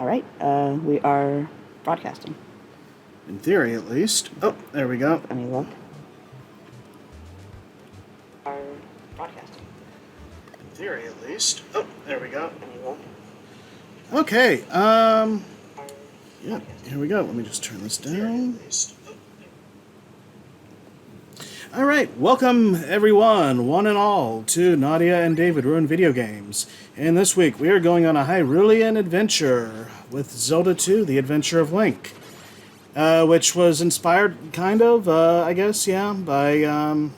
Alright, we are broadcasting. In theory, at least. Oh, there we go. Let me look. Are broadcasting. In theory, at least. Oh, there we go. Let me look. Okay, yeah, here we go. Let me just turn this down. Alright, welcome everyone, one and all, to Nadia and David Ruin Video Games. And this week we are going on a Hyrulean adventure with Zelda 2, The Adventure of Link. Which was inspired, kind of, I guess, yeah, by, I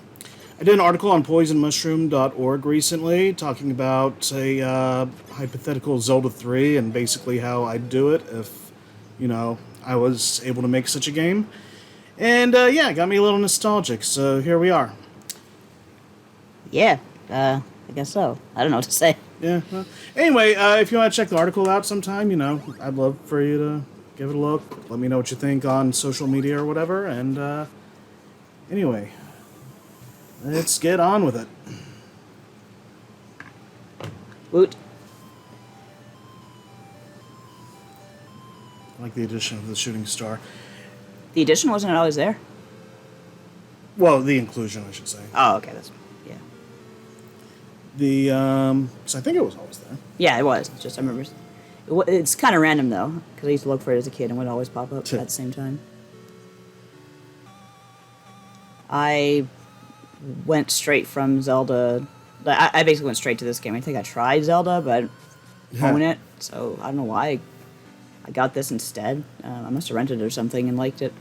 did an article on poisonmushroom.org recently talking about a hypothetical Zelda 3 and basically how I'd do it if, you know, I was able to make such a game. And, yeah, it got me a little nostalgic, so here we are. Yeah, I guess so. I don't know what to say. Yeah, well, anyway, if you want to check the article out sometime, you know, I'd love for you to give it a look. Let me know what you think on social media or whatever, and, anyway, let's get on with it. Woot. I like the addition of the shooting star. The edition wasn't always there? Well, the inclusion, I should say. Oh, okay, that's... yeah. The, because I think it was always there. Yeah, it was. It's just, I remember... It's kind of random, though, because I used to look for it as a kid and it would always pop up at the same time. I went straight from Zelda... I basically went straight to this game. I think I tried Zelda, but I didn't own it, so I don't know why I got this instead. I must have rented it or something and liked it.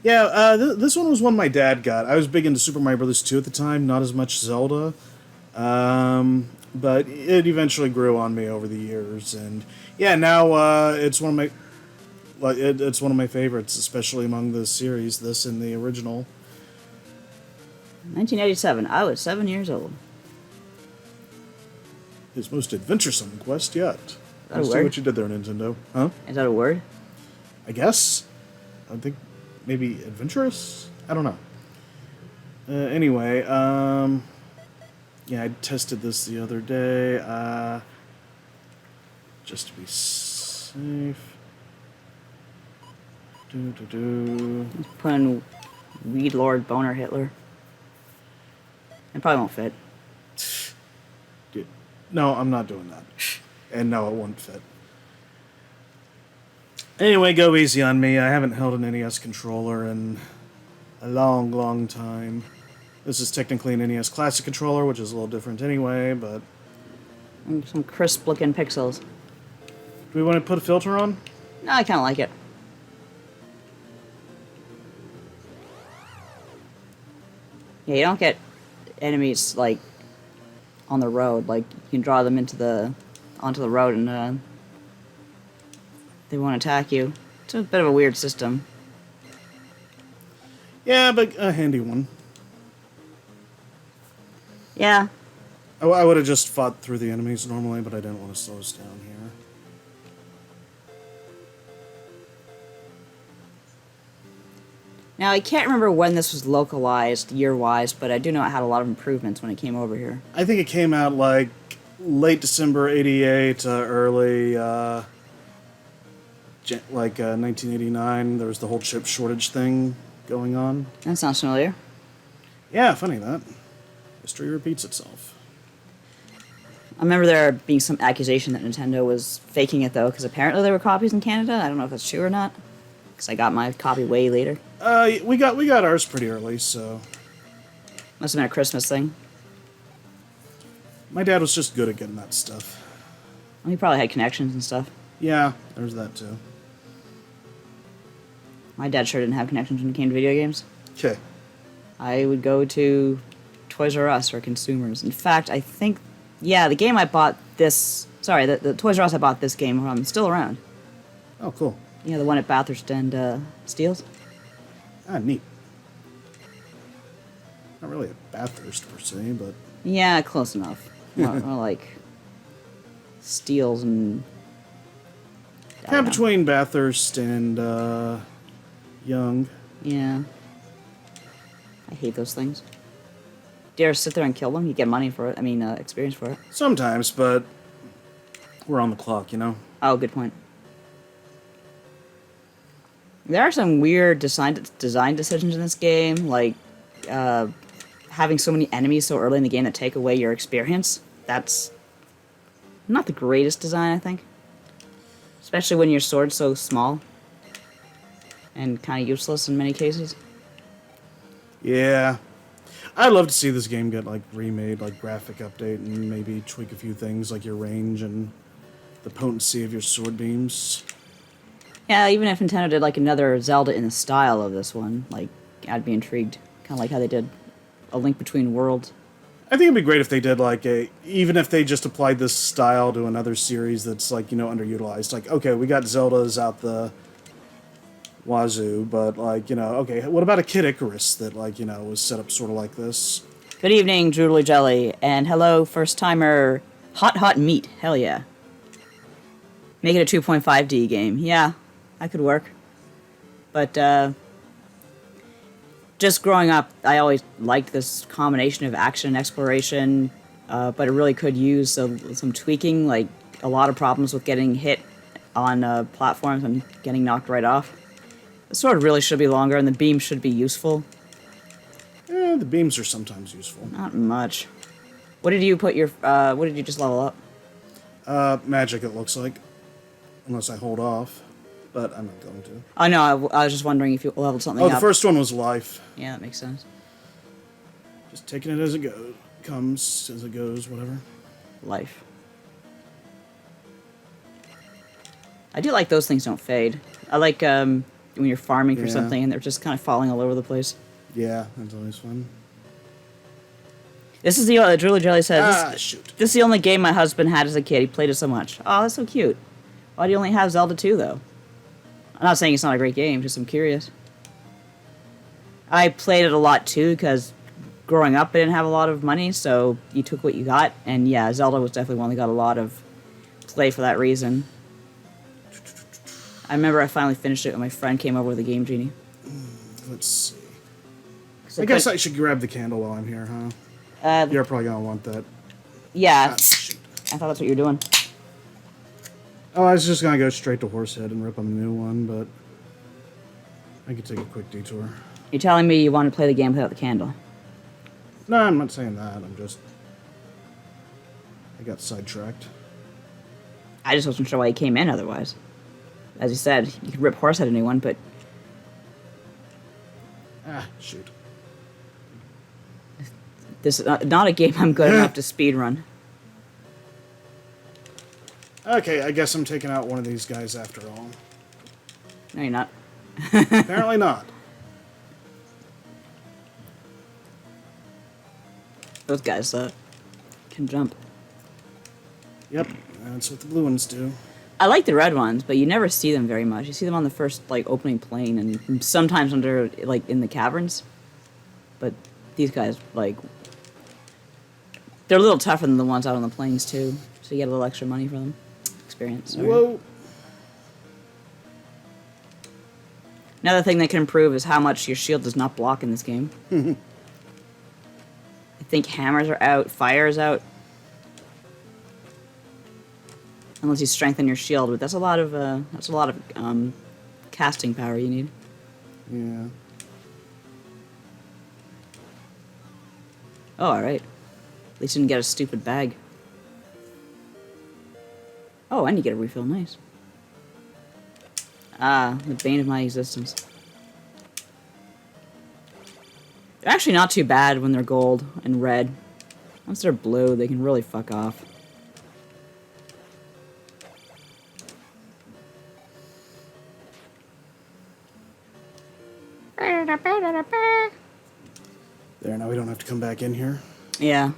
Yeah, this one was one my dad got. I was big into Super Mario Bros. 2 at the time, not as much Zelda. But it eventually grew on me over the years, and yeah, now it's one of my it's one of my favorites, especially among the series. This and the original. 1987. I was 7 years old. His most adventuresome quest yet. That a See word? what you did there, Nintendo. Huh? Is that a word? I guess. I think maybe adventurous. I don't know. Anyway, yeah, I tested this the other day, just to be safe. Put in Weed Lord Boner Hitler. It probably won't fit. Dude, no, I'm not doing that. And no, it won't fit. Anyway, go easy on me. I haven't held an NES controller in a long, long time. This is technically an NES Classic controller, which is a little different anyway, but... And some crisp-looking pixels. Do we want to put a filter on? No, I kind of like it. Yeah, you don't get enemies, like, on the road. Like, you can draw them onto the road and, they won't attack you. It's a bit of a weird system. Yeah, but a handy one. Yeah. I would have just fought through the enemies normally, but I didn't want to slow us down here. Now, I can't remember when this was localized, year-wise, but I do know it had a lot of improvements when it came over here. I think it came out, like, late December 88, early, 1989. There was the whole chip shortage thing going on. That sounds familiar. Yeah, funny that. History repeats itself. I remember there being some accusation that Nintendo was faking it, though, because apparently there were copies in Canada. I don't know if that's true or not, because I got my copy way later. We got ours pretty early, so... Must have been a Christmas thing. My dad was just good at getting that stuff. Well, he probably had connections and stuff. Yeah, there's that too. My dad sure didn't have connections when it came to video games. Okay. I would go to Toys R Us or Consumers. In fact, I think, yeah, the game I bought this... Sorry, the Toys R Us I bought this game from is still around. Oh, cool. Yeah, the one at Bathurst and Steeles. Ah, neat. Not really a Bathurst per se, but... Yeah, close enough. More like Steeles and... Kind of between Bathurst and, Young. Yeah. I hate those things. Dare sit there and kill them? You get money for it. I mean, experience for it. Sometimes, but we're on the clock, you know? Oh, good point. There are some weird design decisions in this game, like having so many enemies so early in the game that take away your experience. That's not the greatest design, I think. Especially when your sword's so small and kind of useless in many cases. Yeah. I'd love to see this game get like remade, like graphic update, and maybe tweak a few things like your range and the potency of your sword beams. Yeah, even if Nintendo did like another Zelda in the style of this one, like I'd be intrigued. Kind of like how they did A Link Between Worlds. I think it'd be great if they did like even if they just applied this style to another series that's like, underutilized. Like, okay, we got Zelda's out the wazoo, but like, okay, what about a Kid Icarus that like, was set up sort of like this? Good evening, Droodly Jelly, and hello, first timer, Hot Meat. Hell yeah. Make it a 2.5D game. Yeah, that could work. But just growing up, I always liked this combination of action and exploration, but it really could use some tweaking, like a lot of problems with getting hit on platforms and getting knocked right off. The sword really should be longer, and the beam should be useful. The beams are sometimes useful. Not much. What did you put your? What did you just level up? Magic, it looks like. Unless I hold off. But I'm not going to. Oh no, I was just wondering if you leveled something up. Oh, the first one was life. Yeah, that makes sense. Just taking it as it goes. Comes, as it goes, whatever. Life. I do like those things don't fade. I like when you're farming for Yeah. something and they're just kind of falling all over the place. Yeah, that's always fun. This is the Drooly Jelly says. Shoot. This is the only game my husband had as a kid. He played it so much. Oh, that's so cute. Why do you only have Zelda 2 though? I'm not saying it's not a great game. Just I'm curious. I played it a lot too because growing up I didn't have a lot of money, so you took what you got. And yeah, Zelda was definitely one that got a lot of play for that reason. I remember I finally finished it when my friend came over with a Game Genie. Let's see. I guess I should grab the candle while I'm here, huh? You're probably going to want that. Yeah, Shoot. I thought that's what you were doing. Oh, I was just going to go straight to Horsehead and rip him a new one, but I could take a quick detour. You're telling me you want to play the game without the candle? No, I'm not saying that. I got sidetracked. I just wasn't sure why you came in otherwise. As you said, you could rip Horsehead a new one, but Shoot. this is not a game I'm good enough to speedrun. Okay, I guess I'm taking out one of these guys after all. No, you're not. Apparently not. Those guys can jump. Yep, that's what the blue ones do. I like the red ones, but you never see them very much. You see them on the first opening plane, and sometimes under in the caverns. But these guys they're a little tougher than the ones out on the plains too, so you get a little extra money for them. Experience. Sorry. Whoa. Another thing they can improve is how much your shield does not block in this game. I think hammers are out, fire is out. Unless you strengthen your shield, but that's a lot of casting power you need. Yeah. Oh, all right. At least you didn't get a stupid bag. Oh, and you get a refill. Nice. Ah, the bane of my existence. They're actually not too bad when they're gold and red. Once they're blue, they can really fuck off. There, now we don't have to come back in here. Yeah.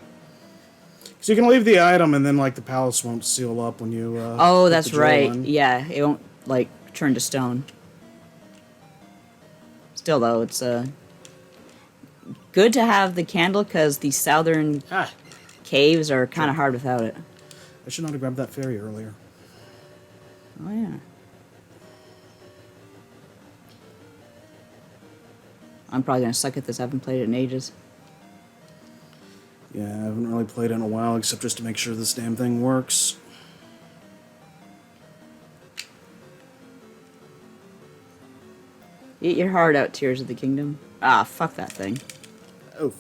So you can leave the item and then, the palace won't seal up when you, Oh, put that's the drill right. in. Yeah, it won't, turn to stone. Still, though, it's, good to have the candle, because the southern caves are kind of hard without it. I should not have grabbed that fairy earlier. Oh, yeah. I'm probably going to suck at this. I haven't played it in ages. Yeah, I haven't really played it in a while, except just to make sure this damn thing works. Eat your heart out, Tears of the Kingdom. Ah, fuck that thing. Oof.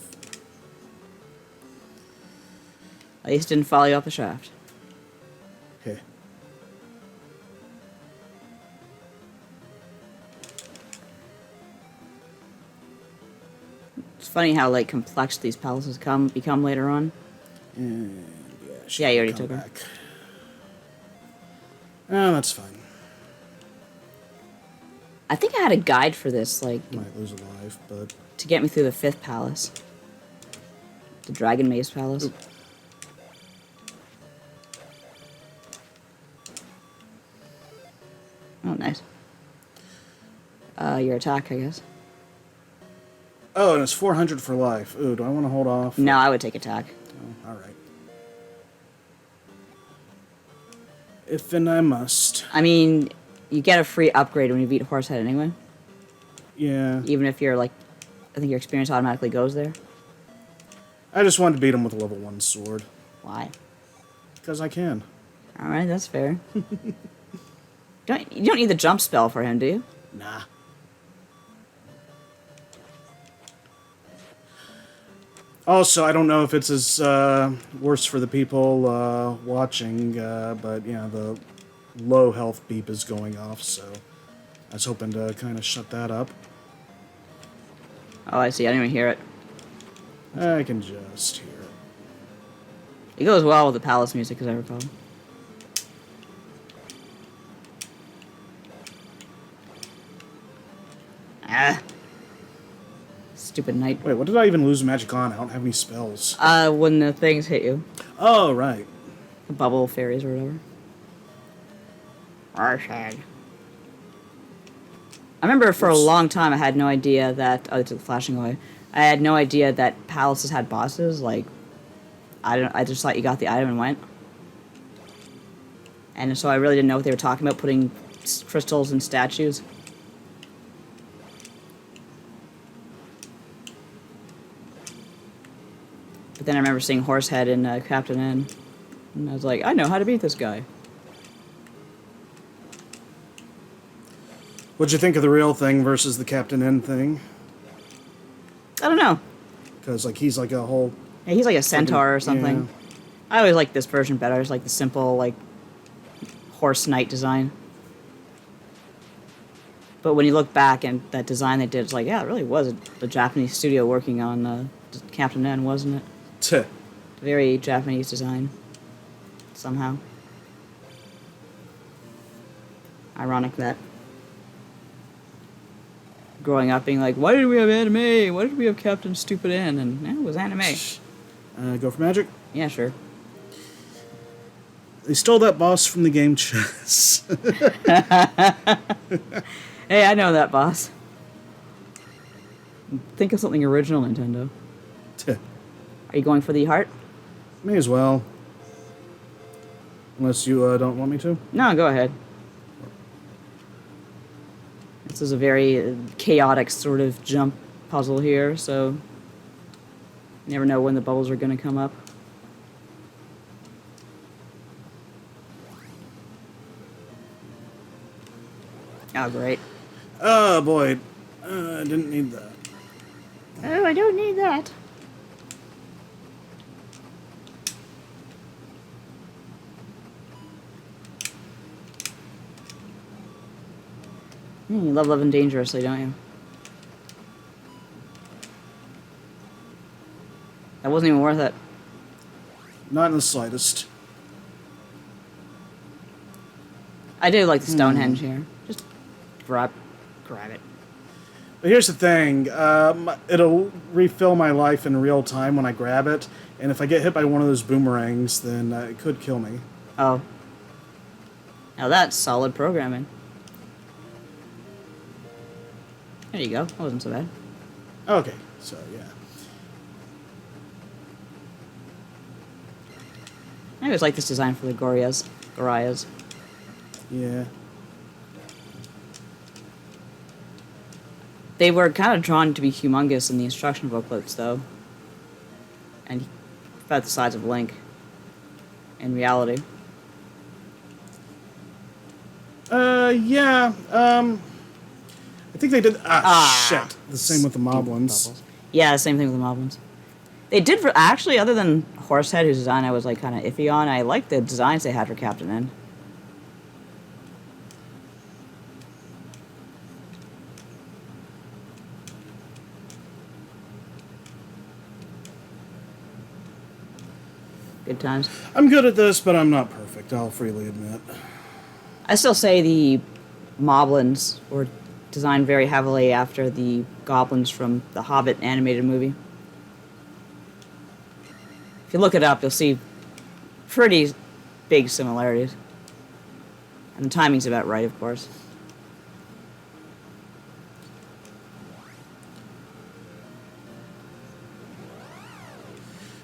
At least it didn't follow you off the shaft. Okay. It's funny how like complex these palaces become later on. And Yeah, you already come took her. back. Oh, that's fine. I think I had a guide for this, like, Might lose a life, but to get me through the 5th palace. The Dragon Maze Palace. Ooh. Oh, nice. Your attack, I guess. Oh, and it's 400 for life. Ooh, do I want to hold off? No, I would take attack. Oh, all right. If and I must. I mean, you get a free upgrade when you beat Horsehead anyway. Yeah. Even if you're like, I think your experience automatically goes there. I just wanted to beat him with a level 1 sword. Why? Because I can. All right, that's fair. You don't need the jump spell for him, do you? Nah. Also, I don't know if it's as worse for the people watching, but yeah, the low health beep is going off, so I was hoping to kind of shut that up. Oh, I see. I didn't even hear it. I can just hear it. It goes well with the palace music, as I recall. Ah. Stupid knight. Wait, what did I even lose magic on? I don't have any spells. When the things hit you. Oh, right. The bubble fairies or whatever. Arshad. I remember for a long time I had no idea that... Oh, they took the flashing away. I had no idea that palaces had bosses. Like, I just thought you got the item and went. And so I really didn't know what they were talking about, putting crystals in statues. But then I remember seeing Horsehead in Captain N. And I was like, I know how to beat this guy. What'd you think of the real thing versus the Captain N thing? I don't know. Because, like, he's like a whole... Yeah, he's like a centaur or something. Yeah. I always like this version better. I just like the simple, like, horse knight design. But when you look back and that design they did, it's like, yeah, it really was a Japanese studio working on Captain N, wasn't it? Tuh. Very Japanese design. Somehow. Ironic that growing up being like, why did we have anime? Why did we have Captain Stupid N? And it was anime. Go for magic. Yeah, sure. They stole that boss from the game Chess. Hey, I know that, boss. Think of something original, Nintendo. Tuh. Are you going for the heart? May as well. Unless you don't want me to. No, go ahead. This is a very chaotic sort of jump puzzle here, so you never know when the bubbles are going to come up. Oh, great. Oh, boy. I didn't need that. Oh, I don't need that. You love living dangerously, don't you? That wasn't even worth it. Not in the slightest. I do like the Stonehenge here. Just grab it. But here's the thing. It'll refill my life in real time when I grab it. And if I get hit by one of those boomerangs, then it could kill me. Oh. Now that's solid programming. There you go. That wasn't so bad. Okay, so yeah. I always like this design for the Gorias. Yeah. They were kind of drawn to be humongous in the instruction booklets, though. And about the size of Link. In reality. Yeah. I think they did. Ah. Shit. The same with the Moblins. Bubbles. Yeah, same thing with the Moblins. They did for actually, other than Horsehead, whose design I was like kind of iffy on. I liked the designs they had for Captain N. Good times. I'm good at this, but I'm not perfect. I'll freely admit. I still say the Moblins were designed very heavily after the goblins from the Hobbit animated movie. If you look it up, you'll see pretty big similarities. And the timing's about right, of course.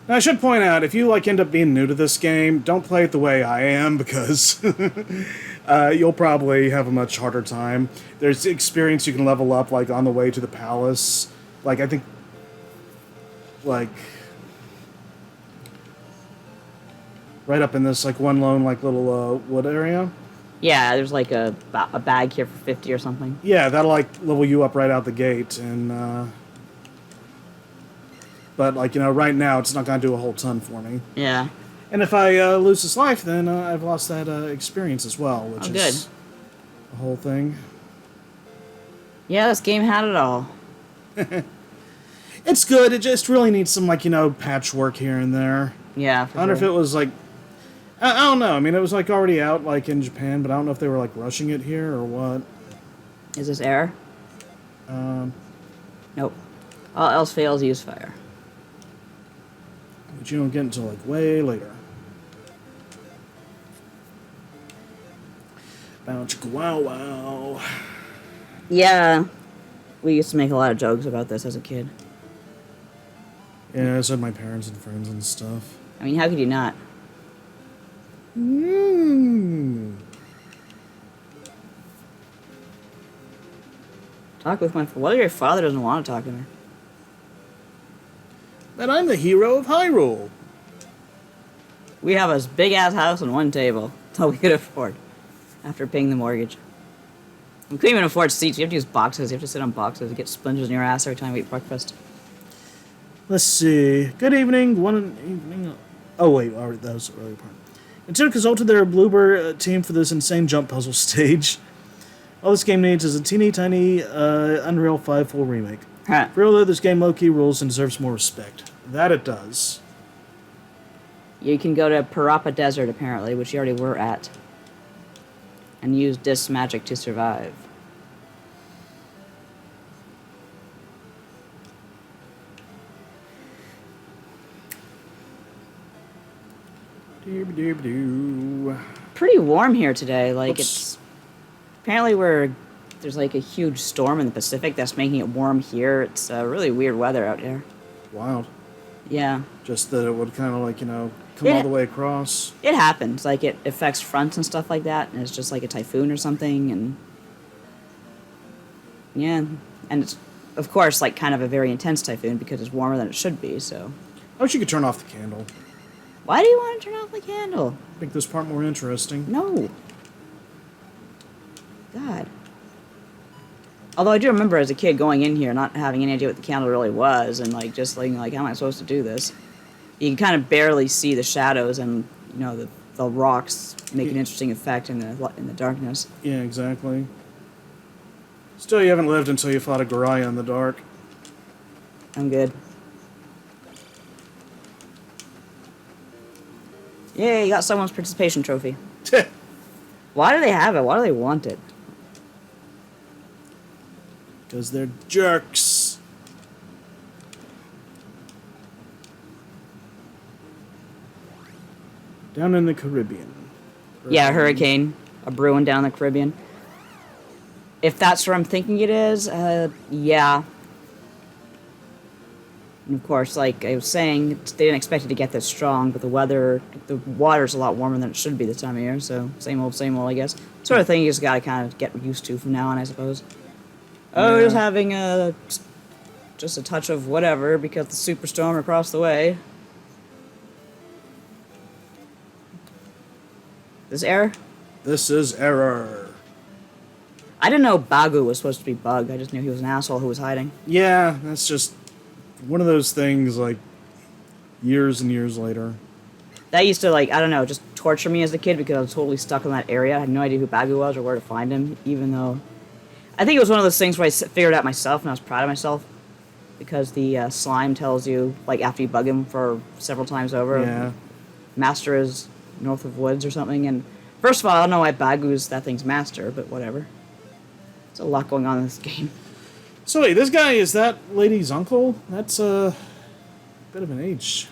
Now, I should point out, if you like end up being new to this game, don't play it the way I am, because you'll probably have a much harder time. There's experience you can level up, like, on the way to the palace. Like, I think, like, right up in this, like, one lone, like, little wood area. Yeah, there's like a bag here for 50 or something. Yeah, that'll, like, level you up right out the gate, and, but, like, you know, right now, it's not going to do a whole ton for me. Yeah. And if I lose this life, then I've lost that experience as well, which is good. the whole thing. Yeah, this game had it all. It's good. It just really needs some, like, you know, patchwork here and there. Yeah. I wonder if it was, like... I don't know. I mean, it was, like, already out, like, in Japan, but I don't know if they were, like, rushing it here or what. Is this air? Nope. All else fails, use fire. Which you don't get until, like, way later. Bow chicka wow wow. Yeah. We used to make a lot of jokes about this as a kid. Yeah, so did my parents and friends and stuff. I mean, how could you not? Talk with my... What if your father doesn't want to talk to me? That I'm the hero of Hyrule. We have a big-ass house and one table. That's all we could afford. After paying the mortgage. We couldn't even afford seats. You have to use boxes. You have to sit on boxes. You get splinters in your ass every time we eat breakfast. Let's see. Good evening. Evening. Oh, wait. That was the earlier part. Nintendo consulted their Bloober team for this insane jump puzzle stage. All this game needs is a teeny tiny Unreal 5 full remake. Huh. For real though, this game low-key rules and deserves more respect. That it does. You can go to Parappa Desert, apparently, which you already were at. And use Disc Magic to survive. Pretty warm here today. Like, Oops. it's... Apparently there's like a huge storm in the Pacific that's making it warm here. It's really weird weather out here. Wild. Yeah. Just that it would kind of like, you know, come Yeah. all the way across. It happens. Like, it affects fronts and stuff like that, and it's just like a typhoon or something, and... Yeah. And it's, of course, like, kind of a very intense typhoon because it's warmer than it should be, so... I wish you could turn off the candle. Why do you want to turn off the candle? Make this part more interesting. No. God. Although I do remember as a kid going in here not having any idea what the candle really was, and like just like how am I supposed to do this? You can kind of barely see the shadows, and you know the rocks make an interesting effect in the darkness. Yeah, exactly. Still, you haven't lived until you fought a Garaya in the dark. I'm good. Yay, you got someone's participation trophy. Why do they have it? Why do they want it? Because they're jerks. Down in the Caribbean. Yeah, hurricane. A brewing down the Caribbean. If that's where I'm thinking it is, yeah. And of course, like I was saying, they didn't expect it to get this strong, but the water's a lot warmer than it should be this time of year, so same old, I guess. Sort of thing you just gotta kind of get used to from now on, I suppose. Oh, Yeah. just having just a touch of whatever because the superstorm across the way. This error? This is error. I didn't know Bagu was supposed to be Bug. I just knew he was an asshole who was hiding. Yeah, that's just one of those things, like, years and years later. That used to, like, I don't know, just torture me as a kid because I was totally stuck in that area. I had no idea who Bagu was or where to find him, even though... I think it was one of those things where I figured it out myself and I was proud of myself. Because the slime tells you, like, after you bug him for several times over, Yeah. Master is north of woods or something. And first of all, I don't know why Bagu's that thing's master, but whatever. There's a lot going on in this game. So wait, this guy, is that lady's uncle? That's a bit of an age.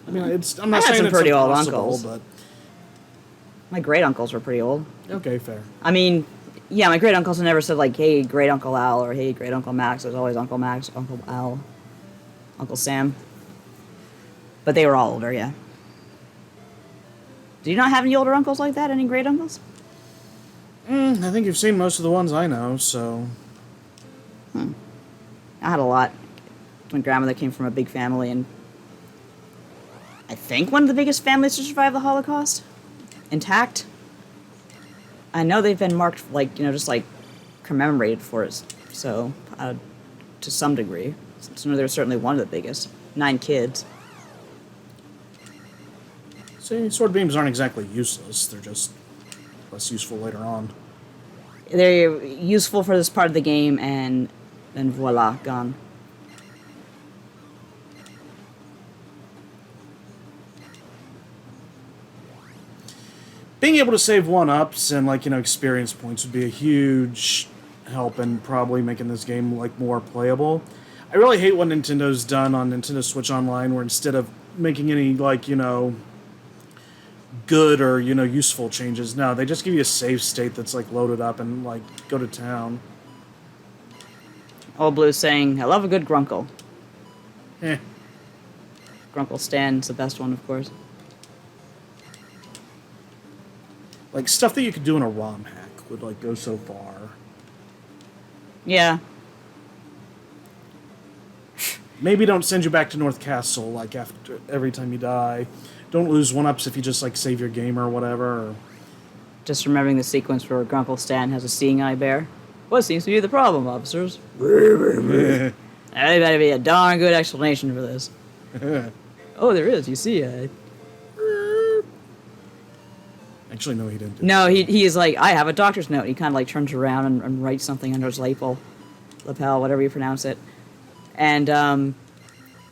I mean, I'm not I had saying some it's pretty old impossible, uncles. but My great uncles were pretty old. okay, fair. I mean, yeah, my great uncles never said, like, hey, great Uncle Al, or hey, great Uncle Max. It was always Uncle Max, Uncle Al, Uncle Sam. But they were all older, yeah. Do you not have any older uncles like that? Any great uncles? I think you've seen most of the ones I know, so... I had a lot. My grandmother came from a big family, and I think one of the biggest families to survive the Holocaust. Intact. I know they've been marked, like, you know, just, like, commemorated for it, so, to some degree. So they're certainly one of the biggest. 9 kids. See, sword beams aren't exactly useless, they're just less useful later on. They're useful for this part of the game, and then voila, gone. Being able to save 1-ups and, like, you know, experience points would be a huge help in probably making this game, like, more playable. I really hate what Nintendo's done on Nintendo Switch Online, where instead of making any, like, you know, good or, you know, useful changes, no, they just give you a save state that's, like, loaded up and, like, go to town. Old Blue's saying, I love a good Grunkle. Eh. Grunkle Stan's the best one, of course. Like, stuff that you could do in a ROM hack would, like, go so far. Yeah. Maybe don't send you back to North Castle, like, after every time you die. Don't lose 1-ups if you just, like, save your game or whatever. Or... Just remembering the sequence where Grunkle Stan has a seeing eye bear. What seems to be the problem, officers? There better be a darn good explanation for this. Oh, there is. You see, Actually, no, he didn't do No, he is like, I have a doctor's note. He kind of like turns around and writes something under his lapel, whatever you pronounce it, and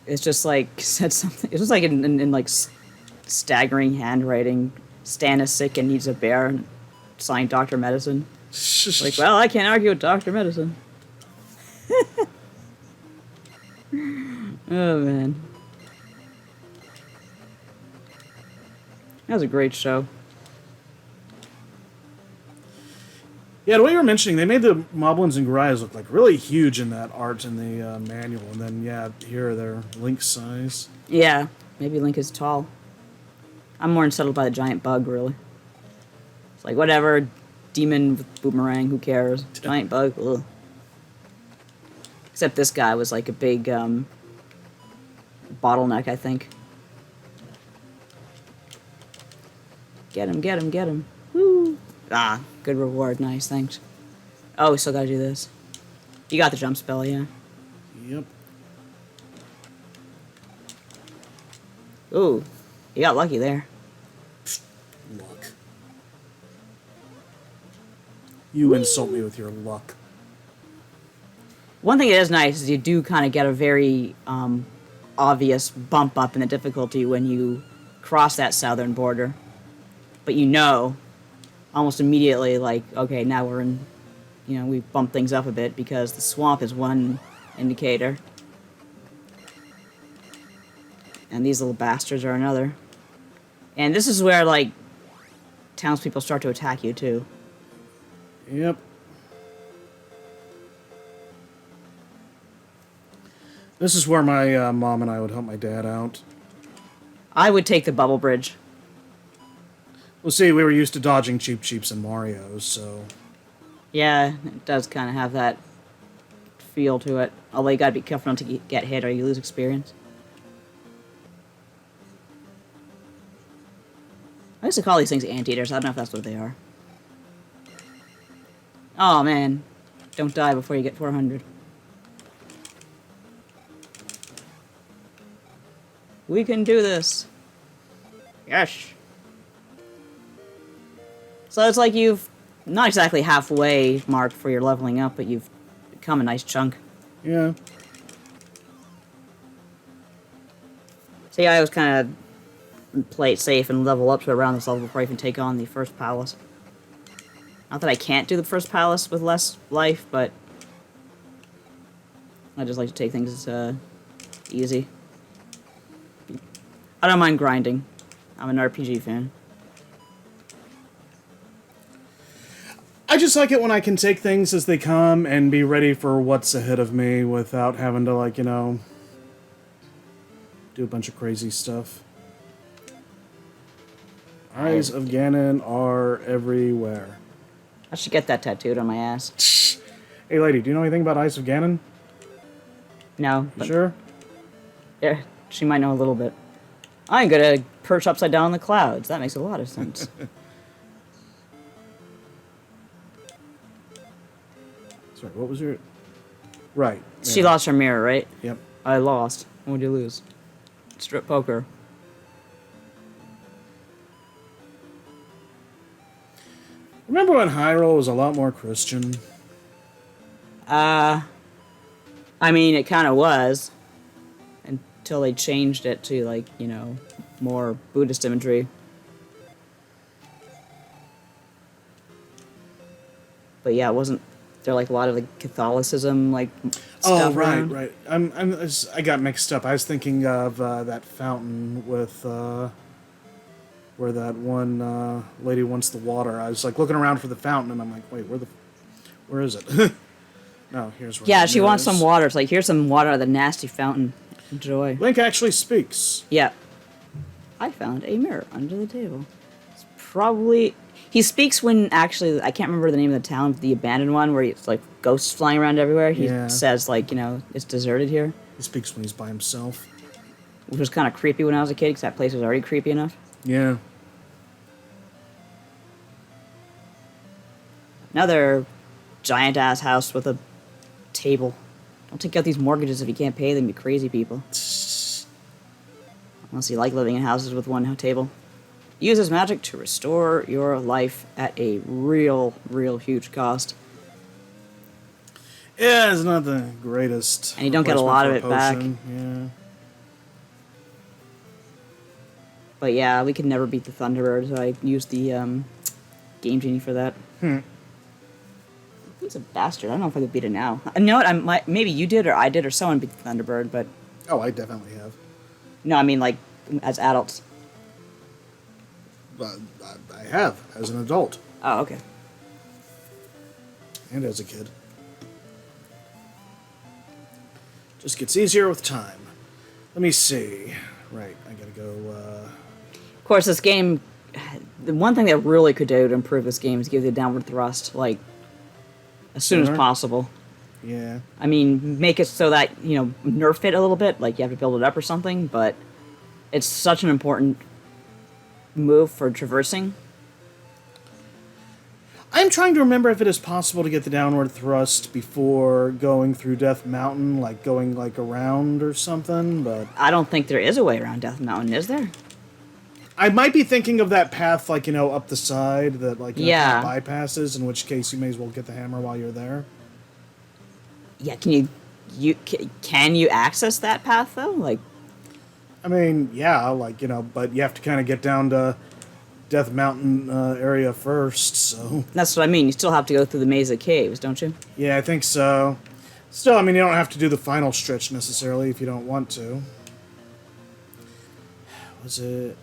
it's just like said something. It's just like in like staggering handwriting. Stan is sick and needs a bear. Signed Doctor Medicine. Like, well, I can't argue with Doctor Medicine. Oh man, that was a great show. Yeah, the way you were mentioning, they made the Moblins and Gorias look like really huge in that art in the manual, and then yeah, here they're Link's size. Yeah, maybe Link is tall. I'm more unsettled by the giant bug, really. It's like, whatever, demon with boomerang, who cares? Giant bug, ugh. Except this guy was like a big bottleneck, I think. Get him, get him, get him. Woo! Ah, good reward, nice, thanks. Oh, we still gotta do this. You got the jump spell, yeah. Yep. Ooh, you got lucky there. Luck. You insult me with your luck. One thing that is nice is you do kind of get a very obvious bump up in the difficulty when you cross that southern border. But you know, almost immediately, like, okay, now we're in, you know, we bump things up a bit because the swamp is one indicator. And these little bastards are another. And this is where, like, townspeople start to attack you, too. Yep. This is where my mom and I would help my dad out. I would take the bubble bridge. Well, see, we were used to dodging Cheep Cheeps and Marios, so... Yeah, it does kind of have that feel to it. Although you gotta be careful not to get hit or you lose experience. I used to call these things anteaters. I don't know if that's what they are. Oh, man. Don't die before you get 400. We can do this. Yes. So it's like you've not exactly halfway marked for your leveling up, but you've become a nice chunk. Yeah. See, I was kind of play it safe and level up to around this level before I even take on the first palace. Not that I can't do the first palace with less life, but I just like to take things easy. I don't mind grinding. I'm an RPG fan. I just like it when I can take things as they come and be ready for what's ahead of me without having to, like, you know, do a bunch of crazy stuff. Eyes of Ganon are everywhere. I should get that tattooed on my ass. Hey, lady, do you know anything about Eyes of Ganon? No. You But sure? yeah, she might know a little bit. I'm gonna perch upside down in the clouds. That makes a lot of sense. Sorry, what was your... Right. She yeah. lost her mirror, right? Yep. I lost. What would you lose? Strip poker. Remember when Hyrule was a lot more Christian? I mean, it kind of was. Until they changed it to, like, you know, more Buddhist imagery. But yeah, it wasn't there, like, a lot of, like, Catholicism, like, stuff around? Right. I got mixed up. I was thinking of that fountain with where that one lady wants the water. I was like looking around for the fountain, and I'm like, wait, where is it? No, here's where. Yeah, it she wants is. some water. It's like, here's some water out of the nasty fountain. Enjoy. Link actually speaks. Yeah. I found a mirror under the table. It's probably... He speaks when, actually, I can't remember the name of the town, the abandoned one, where it's, like, ghosts flying around everywhere. He Yeah. says, like, you know, it's deserted here. He speaks when he's by himself. Which was kind of creepy when I was a kid, because that place was already creepy enough. Yeah. Another giant-ass house with a table. Don't take out these mortgages if you can't pay them, you crazy people. Unless you like living in houses with one table. Uses magic to restore your life at a real huge cost. Yeah, it's not the greatest. And you don't get a lot of replacement it for a back. potion. Yeah. But yeah, we could never beat the Thunderbird, so I used the Game Genie for that. He's a bastard. I don't know if I could beat it now. You know what? Maybe you did, or I did, or someone beat the Thunderbird, but... Oh, I definitely have. No, I mean, like, as adults. I have, as an adult. Oh, okay. And as a kid. Just gets easier with time. Let me see. Right, I gotta go, Of course, this game... The one thing that really could do to improve this game is give the downward thrust, like, as soon as Sooner? possible. yeah. I mean, make it so that, you know, nerf it a little bit, like you have to build it up or something, but it's such an important move for traversing. I'm trying to remember if it is possible to get the downward thrust before going through Death Mountain, like going, like, around or something, but... I don't think there is a way around Death Mountain, is there? I might be thinking of that path, like, you know, up the side that, like, you know, Yeah. kind of bypasses, in which case you may as well get the hammer while you're there. Yeah, can you access that path, though? Like, I mean, yeah, like, you know, but you have to kind of get down to Death Mountain area first, so... that's what I mean. You still have to go through the maze of caves, don't you? Yeah, I think so. Still, I mean, you don't have to do the final stretch necessarily if you don't want to. Was it...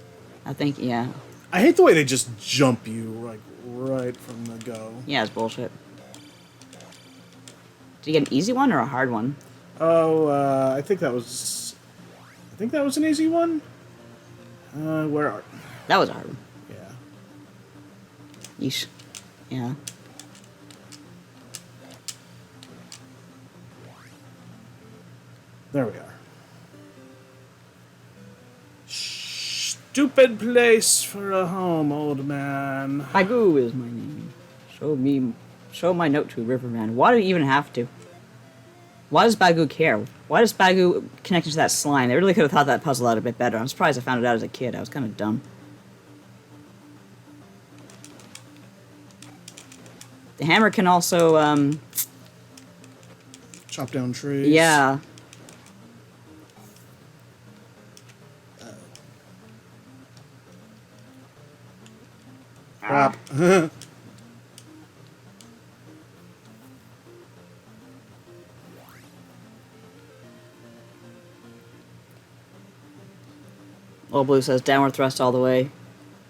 I think, yeah. I hate the way they just jump you, like, right from the go. Yeah, it's bullshit. Did you get an easy one or a hard one? Oh, I think that was... I think that was an easy one? Where are... That was a hard one. Yeah. Yeesh. Yeah. There we are. Stupid place for a home, old man. Haigu is my name. Show me Show my note to Riverman. Why do you even have to? Why does Bagoo care? Why does Bagoo connect to that slime? They really could have thought that puzzle out a bit better. I'm surprised I found it out as a kid. I was kind of dumb. The hammer can also, Chop down trees. yeah. Crap. Old Blue says downward thrust all the way.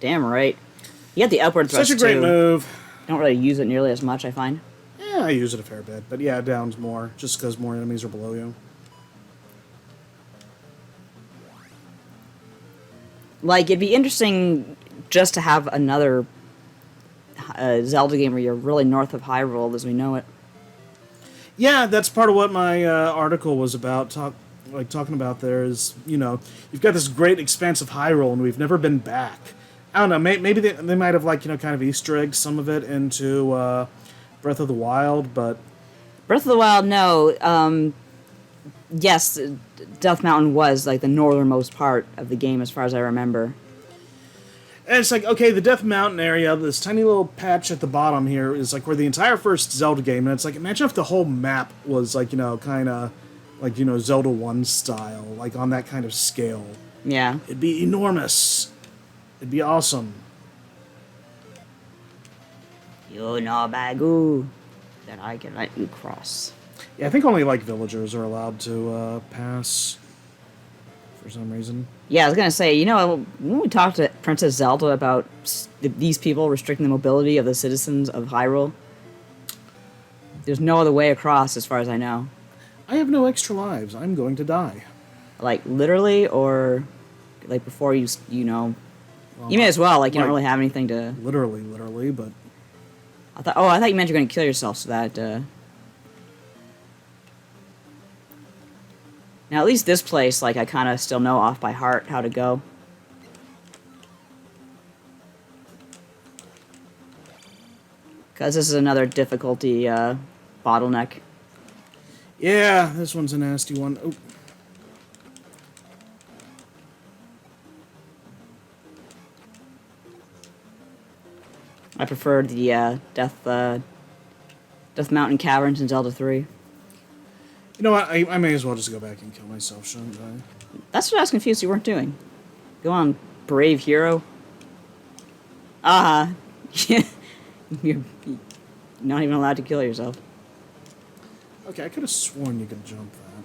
Damn right. You got the upward thrust Such a great too. move. Don't really use it nearly as much, I find. Yeah, I use it a fair bit, but yeah, down's more, just because more enemies are below you. Like, it'd be interesting just to have another Zelda game where you're really north of Hyrule as we know it. Yeah, that's part of what my article was about. Talking about there is, you've got this great expanse of Hyrule, and we've never been back. I don't know. Maybe they might have kind of Easter egged some of it into Breath of the Wild, but Breath of the Wild, no. Yes, Death Mountain was like the northernmost part of the game, as far as I remember. and it's like, okay, the Death Mountain area, this tiny little patch at the bottom here is like where the entire first Zelda game, and it's like, imagine if the whole map was like, kind of like, Zelda 1 style, like on that kind of scale. Yeah. It'd be enormous. It'd be awesome. You know, Bagoo, that I can let you cross. Yeah, I think only like villagers are allowed to pass for some reason. Yeah, I was gonna say, when we talked to Princess Zelda about these people restricting the mobility of the citizens of Hyrule, there's no other way across, as far as I know. I have no extra lives. I'm going to die. Like literally, or like before you Well, you may as well. Like you don't like- really have anything to. Literally, but I thought you meant you're gonna kill yourself, so that. Now at least this place, like I kind of still know off by heart how to go. Because this is another difficulty bottleneck. yeah, this one's a nasty one. Oh. I prefer the Death Mountain Caverns in Zelda 3. You know what? I may as well just go back and kill myself, shouldn't I? That's what I was confused you weren't doing. Go on, brave hero. Yeah. You're not even allowed to kill yourself. Okay, I could have sworn you could jump that,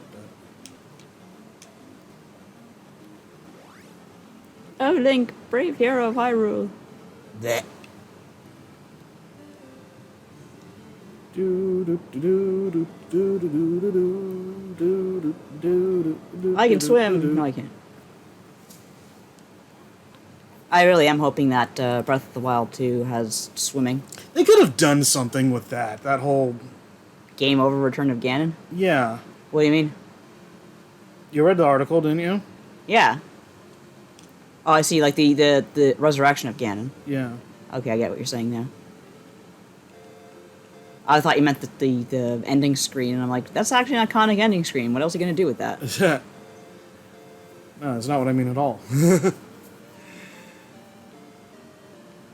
Oh, Link, brave hero of Hyrule. but... I can swim. No, I can't. I really am hoping that Breath of the Wild 2 has swimming. They could have done something with that. That whole... Game over, Return of Ganon? Yeah. What do you mean? You read the article, didn't you? Yeah. Oh, I see, like the resurrection of Ganon. Yeah. Okay, I get what you're saying now. I thought you meant the ending screen, and I'm like, that's actually an iconic ending screen. What else are you going to do with that? No, that's not what I mean at all.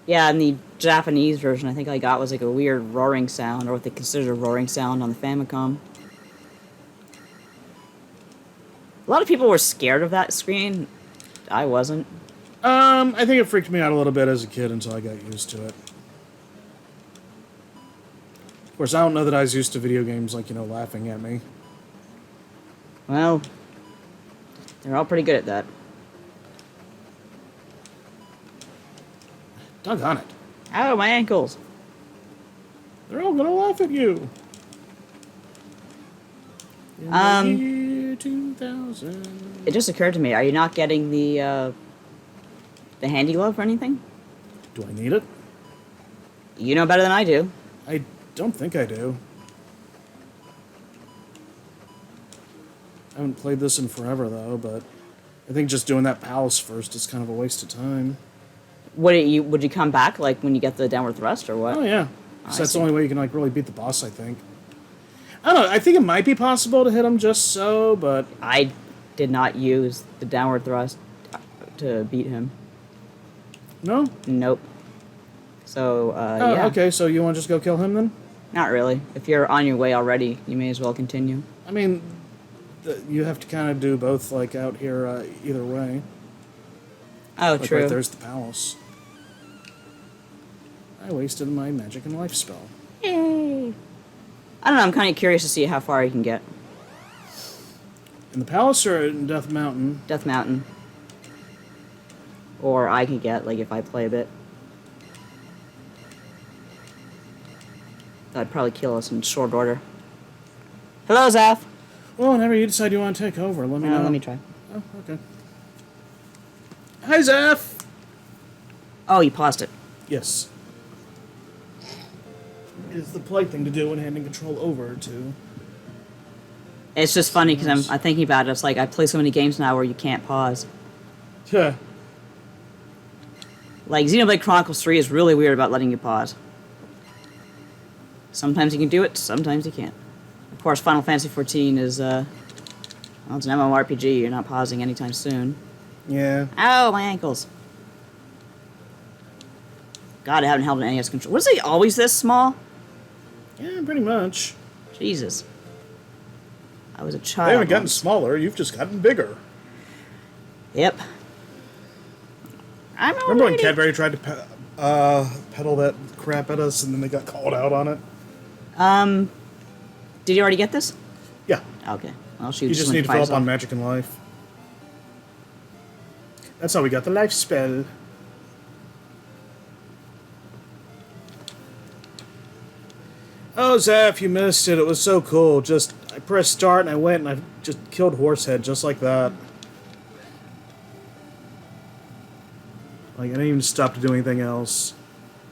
Yeah, and the Japanese version I think I got was like a weird roaring sound, or what they consider a roaring sound on the Famicom. A lot of people were scared of that screen. I wasn't. I think it freaked me out a little bit as a kid until I got used to it. Of course, I don't know that I was used to video games, like, laughing at me. Well, they're all pretty good at that. Doggone it. Ow, my ankles. They're all gonna laugh at you. In Um, the year 2000. It just occurred to me, are you not getting the handy glove or anything? Do I need it? You know better than I do. I don't think I do. I haven't played this in forever, though, but I think just doing that palace first is kind of a waste of time. Would you come back like when you get the downward thrust or what? Oh, yeah. So that's the only way you can like really beat the boss, I think. I don't know. I think it might be possible to hit him just so, but I did not use the downward thrust to beat him. no. Nope. So, Oh, yeah. okay. So you want to just go kill him then? Not really. If you're on your way already, you may as well continue. I mean, you have to kind of do both, like out here, either way. Oh, Like true. right there's the palace. I wasted my magic and life spell. Yay. I don't know, I'm kind of curious to see how far you can get. In the palace or in Death Mountain? Death Mountain. Or I can get, like, if I play a bit. That'd probably kill us in short order. Hello, Zaf. Well, whenever you decide you want to take over, let me know. Let me try. Oh, okay. Hi, Zeph! Oh, you paused it. Yes. It's the polite thing to do when handing control over to... It's just funny because I'm thinking about it. It's like I play so many games now where you can't pause. Yeah. Like, Xenoblade Chronicles 3 is really weird about letting you pause. Sometimes you can do it, sometimes you can't. Of course, Final Fantasy XIV is, well, it's an MMORPG. You're not pausing anytime soon. Yeah. Ow, my ankles. God, I haven't held an NES control. Was he always this small? Yeah, pretty much. Jesus. I was a child. They haven't gotten once. smaller, you've just gotten bigger. Yep. I'm a Remember when lady. Cadbury tried to peddle that crap at us and then they got called out on it? Did you already get this? Yeah. Okay. Well, shoot. You just need to fill up on magic and life. That's how we got the life spell. Oh, Zaf, you missed it. It was so cool. Just, I pressed start and I went and I just killed Horsehead just like that. Like, I didn't even stop to do anything else.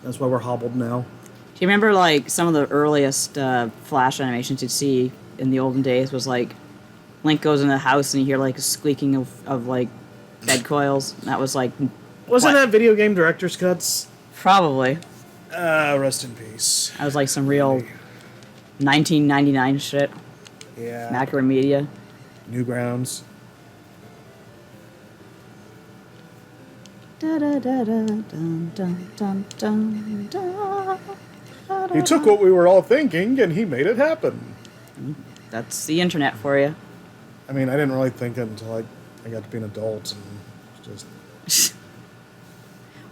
That's why we're hobbled now. Do you remember, like, some of the earliest Flash animations you'd see in the olden days was, like, Link goes in the house and you hear, like, a squeaking of like, bed coils? And that was, like... Wasn't what? that video game director's cuts? Probably. Rest in peace. That was, like, some real 1999 shit. Yeah. Macromedia. Newgrounds. He took what we were all thinking and he made it happen. That's the internet for you. I mean, I didn't really think it until I got to be an adult and just...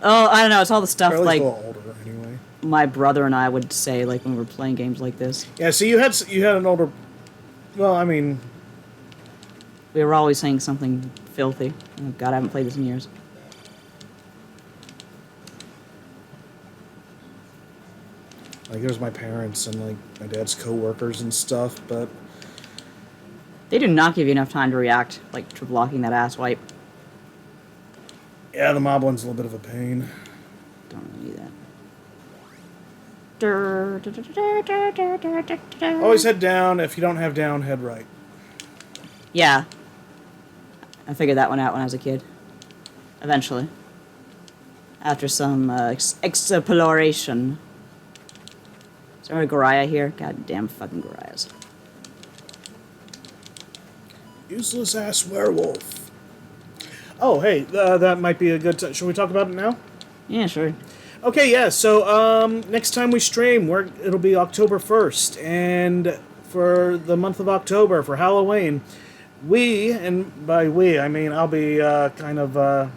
Oh, I don't know. It's all the stuff, Or at least like, a little older, anyway. my brother and I would say, like, when we were playing games like this. Yeah, so you had an older... Well, I mean... We were always saying something filthy. Oh, God, I haven't played this in years. Like, there's my parents and, like, my dad's co-workers and stuff, but... They do not give you enough time to react, like, to blocking that ass wipe. Yeah, the mob one's a little bit of a pain. Don't really need that. Always head down. If you don't have down, head right. Yeah. I figured that one out when I was a kid. Eventually. After some exploration. Is there a Goriah here? God damn fucking Goriahs. Useless ass werewolf. Oh, hey, that might be a good time. Shall we talk about it now? Yeah, sure. Okay, yeah, so next time we stream, it'll be October 1st, and for the month of October, for Halloween, and by we, I mean I'll be kind of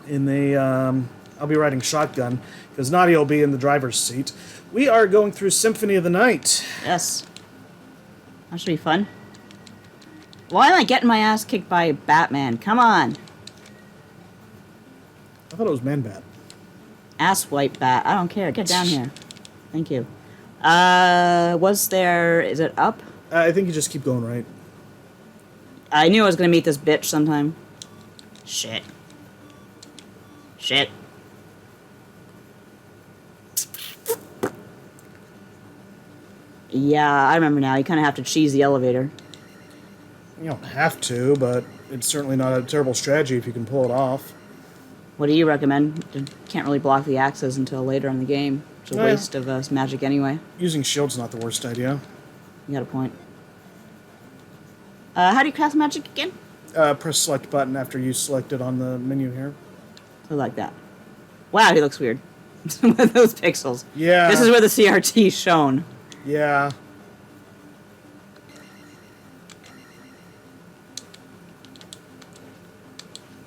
in the, I'll be riding shotgun, because Nadia will be in the driver's seat. We are going through Symphony of the Night. Yes. That should be fun. Why am I getting my ass kicked by Batman? Come on. I thought it was Man-Bat. Ass wipe bat. I don't care. Get down here. Thank you. Is it up? I think you just keep going right. I knew I was gonna meet this bitch sometime. Shit. Shit. Yeah, I remember now. You kind of have to cheese the elevator. You don't have to, but it's certainly not a terrible strategy if you can pull it off. What do you recommend? You can't really block the axes until later in the game. It's a Yeah. waste of magic anyway. Using shield's not the worst idea. You got a point. How do you cast magic again? Press select button after you select it on the menu here. So like that. Wow, he looks weird. With those pixels. Yeah. This is where the CRT is shown. Yeah.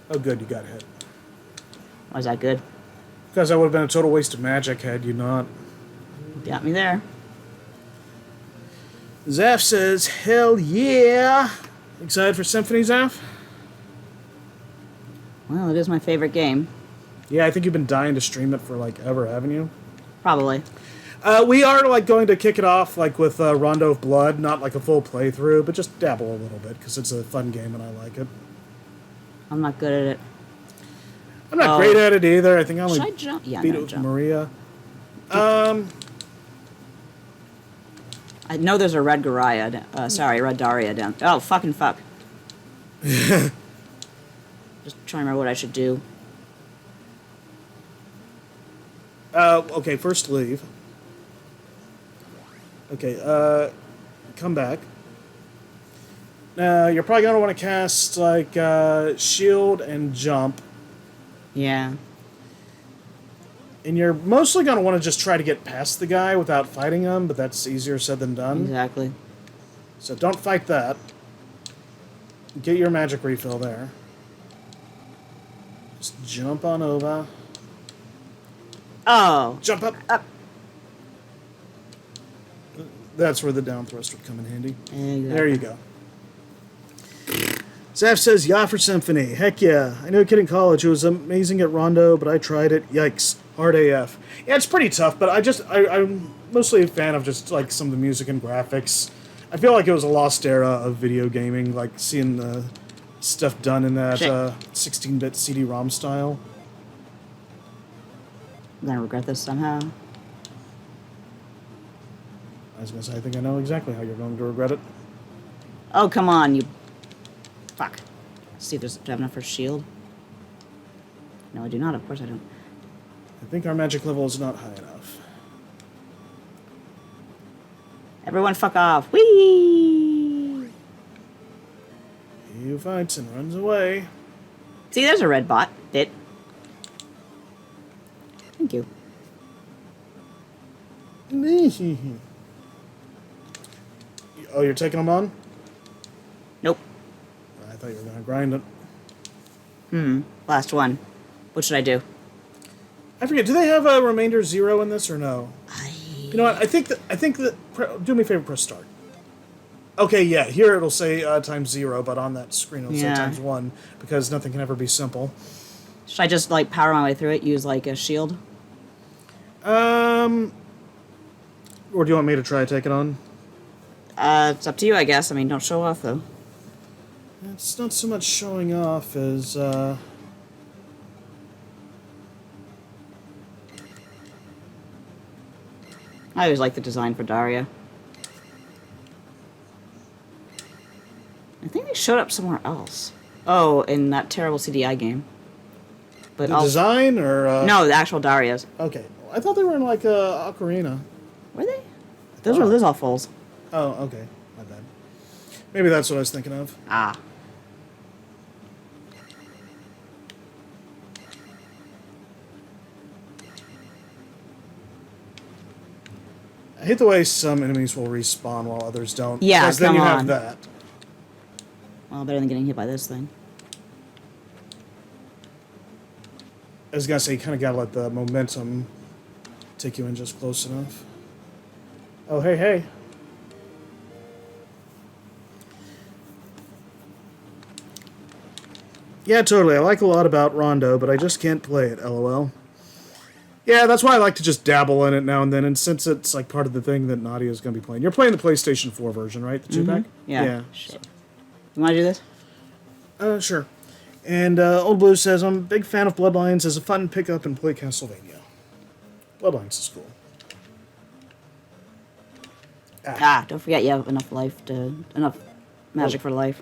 Oh, good, you got hit. Why is that good? Because that would have been a total waste of magic had you not. Got me there. Zaf says, hell yeah! Excited for Symphony, Zaf? Well, it is my favorite game. Yeah, I think you've been dying to stream it for, like, ever, haven't you? Probably. We are, like, going to kick it off, like, with Rondo of Blood. Not, like, a full playthrough, but just dabble a little bit, because it's a fun game and I like it. I'm not good at it. I'm not great at it either. I think I Should only I jump? Yeah, beat no, it with jump. Maria. I know there's a red red Daria down. Oh, fucking fuck. Just trying to remember what I should do. Okay, first leave. Okay, come back. Now, you're probably going to want to cast, like, shield and jump. Yeah. And you're mostly going to want to just try to get past the guy without fighting him, but that's easier said than done. Exactly. So don't fight that. Get your magic refill there. Just jump on over. Oh. Jump up. Up. That's where the down thrust would come in handy. Exactly. There you go. Zaf says, yeah for Symphony. Heck yeah. I knew a kid in college who was amazing at Rondo, but I tried it. Yikes. Hard AF. Yeah, it's pretty tough, but I'm mostly a fan of just, like, some of the music and graphics. I feel like it was a lost era of video gaming, like, seeing the stuff done in that 16-bit CD-ROM style. I'm gonna regret this somehow. I was going to say, I think I know exactly how you're going to regret it. Oh, come on, you... Fuck. Let's see if do I have enough for shield. No, I do not. Of course I don't. I think our magic level is not high enough. Everyone fuck off. Whee! He fights and runs away. See, there's a red bot. Bit. Thank you. Oh, you're taking them on? Nope. I thought you were going to grind it. Last one. What should I do? I forget. Do they have a remainder 0 in this or no? You know what? I think that. Do me a favor. Press start. Okay, yeah. Here it'll say times 0, but on that screen it'll say times 1 because nothing can ever be simple. Should I just, like, power my way through it? Use, like, a shield? Or do you want me to try to take it on? It's up to you, I guess. I mean, don't show off, though. It's not so much showing off as. I always like the design for Daria. I think they showed up somewhere else. Oh, in that terrible CDI game. But The design or. No, the actual Darias. Okay. I thought they were in like Ocarina. Were they? Those were Lizalfols. Oh, okay. My bad. Maybe that's what I was thinking of. Ah. I hate the way some enemies will respawn while others don't. Yeah, because then come you on. have that. Well, better than getting hit by this thing. I was gonna say, you kind of gotta let the momentum take you in just close enough. Oh, hey, hey. Yeah, totally. I like a lot about Rondo, but I just can't play it, lol. Yeah, that's why I like to just dabble in it now and then, and since it's like part of the thing that Nadia is going to be playing. You're playing the PlayStation 4 version, right? The 2-pack? Yeah. Yeah. Shit. You want to do this? Sure. And Old Blue says, I'm a big fan of Bloodlines as a fun pickup and play Castlevania. Bloodlines is cool. Ah, don't forget you have enough enough magic for life.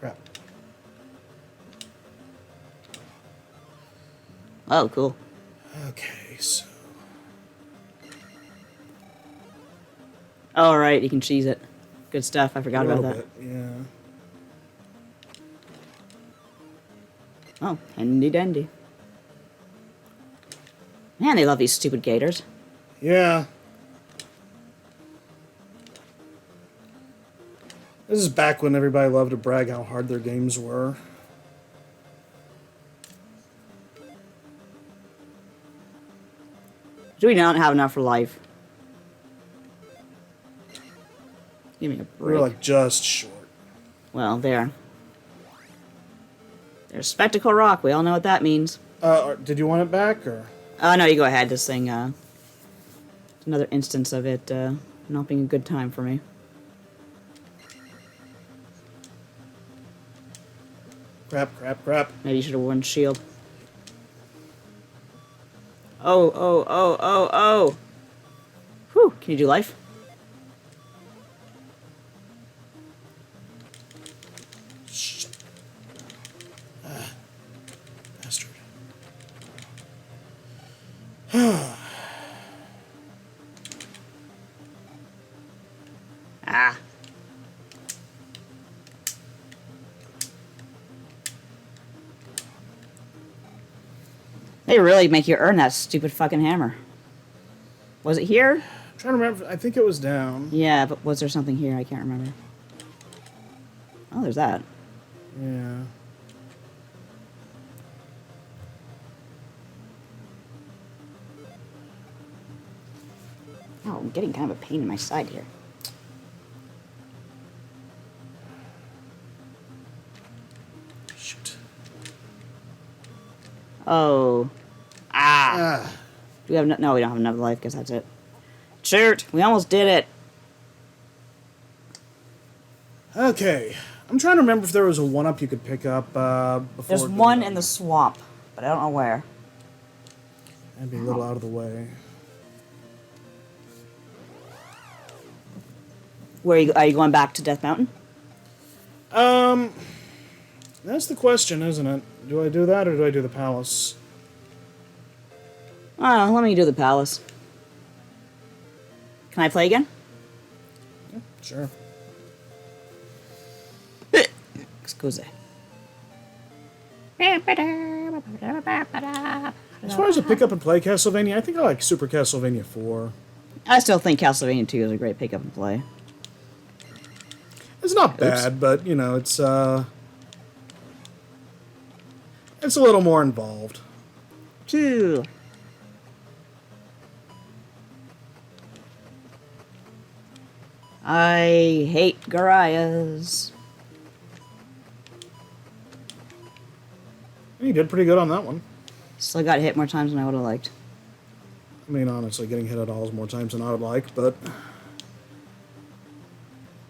Crap. Oh, cool. Okay, so... Oh, right, you can cheese it. Good stuff. I forgot a about little that. bit, yeah. Oh, handy dandy. Man, they love these stupid gators. Yeah. This is back when everybody loved to brag how hard their games were. Do we not have enough for life? Give me a We were break. like just short. Well, there. There's Spectacle Rock. We all know what that means. Did you want it back, or? Oh, no, you go ahead. This thing, it's another instance of it, not being a good time for me. Crap. Maybe you should have worn shield. Oh. Whew, can you do life? Shit. Bastard. Ah. They really make you earn that stupid fucking hammer. Was it here? I'm trying to remember. I think it was down. Yeah, but was there something here? I can't remember. Oh, there's that. Yeah. Oh, I'm getting kind of a pain in my side here. Shoot. Oh. Ah. Ah. Do we have no, we don't have enough life. Guess that's it. Shoot, we almost did it. Okay. I'm trying to remember if there was a 1-up you could pick up before. There's one in the swamp, but I don't know where. That'd be a little out of the way. Where are you going back to Death Mountain? That's the question, isn't it? Do I do that or do I do the palace? Oh, let me do the palace. Can I play again? Yeah, sure. Excuse. As far as a pick up and play Castlevania, I think I like Super Castlevania 4. I still think Castlevania 2 is a great pick up and play. It's not bad, but you know, it's a little more involved. 2. I hate Gariahs. You did pretty good on that one. Still got hit more times than I would have liked. I mean, honestly, getting hit at all is more times than I would like, but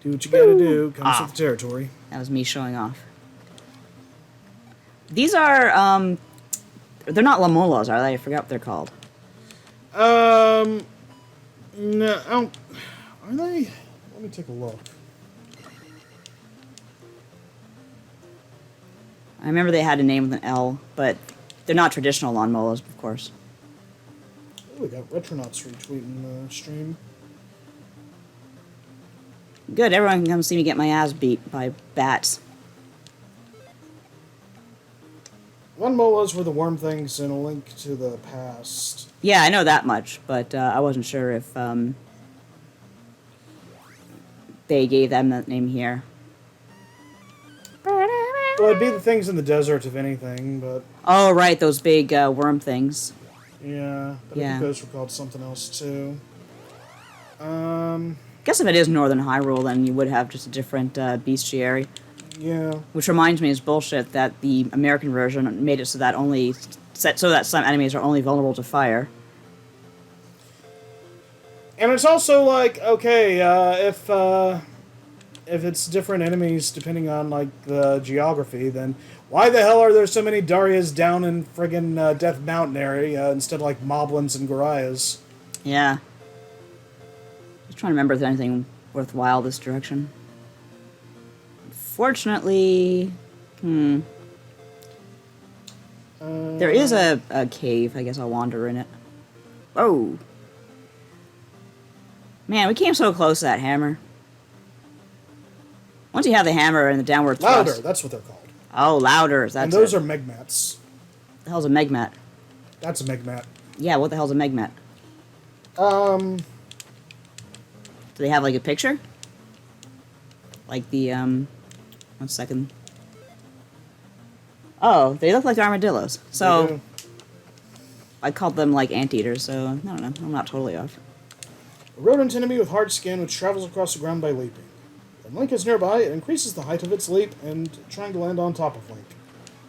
do what you gotta do. Comes with the territory. That was me showing off. These are, they're not Lamolas, are they? I forgot what they're called. No, I don't, are they? Let me take a look. I remember they had a name with an L, but they're not traditional lawnmowers, of course. Oh, we got Retronauts retweeting the stream. Good, everyone can come see me get my ass beat by bats. Lawnmowers were the worm things in A Link to the Past. Yeah, I know that much, but I wasn't sure if they gave them that name here. Well, it'd be the things in the desert, if anything, but... Oh, right, those big worm things. Yeah, but I Yeah. think those were called something else, too. Guess if it is Northern Hyrule, then you would have just a different bestiary. Yeah. Which reminds me, is bullshit that the American version made it so that some enemies are only vulnerable to fire. And it's also like, okay, if it's different enemies depending on, like, the geography, then why the hell are there so many Darias down in friggin' Death Mountain area instead of, like, Moblins and Gorias? Yeah. Just trying to remember if there's anything worthwhile this direction. Fortunately, There is a cave. I guess I'll wander in it. Oh. Man, we came so close to that hammer. Once you have the hammer and the downward thrust... Louder, that's what they're called. Oh, louder. That's and those it. are megmats. The hell's a megmat? That's a megmat. Yeah, what the hell's a megmat? Do they have, like, a picture? Like the, 1 second. Oh, they look like armadillos. So, I called them, like, anteaters, so, I don't know. I'm not totally off. A rodent enemy with hard skin which travels across the ground by leaping. When Link is nearby, it increases the height of its leap and trying to land on top of Link.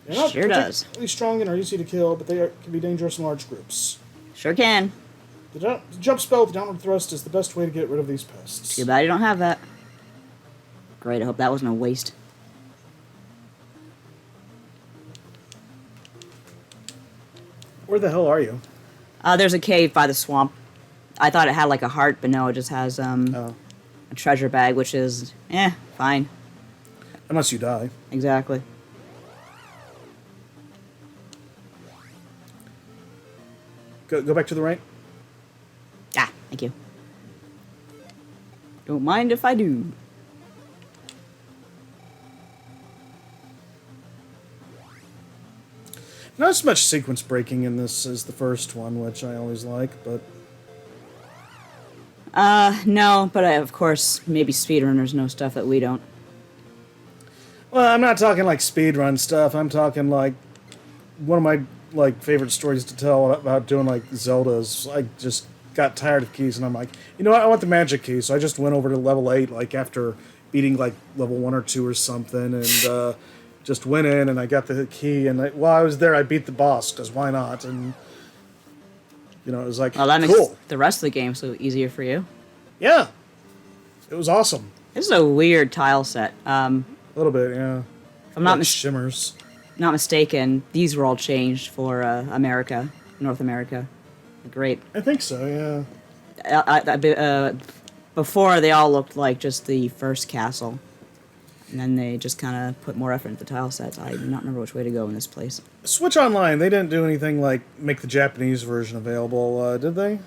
They're not Sure does. particularly strong and are easy to kill, but they can be dangerous in large groups. Sure can. The jump spell with downward thrust is the best way to get rid of these pests. Too bad you don't have that. Great, I hope that wasn't a waste. Where the hell are you? There's a cave by the swamp. I thought it had like a heart, but no, it just has a treasure bag, which is, fine. Unless you die. Exactly. Go back to the right. Ah, thank you. Don't mind if I do. Not as much sequence breaking in this as the first one, which I always like, but... No, but of course, maybe speedrunners know stuff that we don't. Well, I'm not talking like speedrun stuff. I'm talking like one of my favorite stories to tell about doing like Zeldas. I just got tired of keys, and I'm like, you know what? I want the magic key. So I just went over to level 8, like after beating like level 1 or 2 or something, and just went in and I got the key. And while I was there, I beat the boss because why not? And you know, it was like, Well, that cool. makes the rest of the game so easier for you. Yeah, it was awesome. This is a weird tile set. A little bit, yeah. If I'm not shimmers. not mistaken, these were all changed for America, North America. Great. I think so, yeah. Before, they all looked like just the first castle. And then they just kind of put more effort into the tile sets. I do not remember which way to go in this place. Switch Online, they didn't do anything like make the Japanese version available, did they?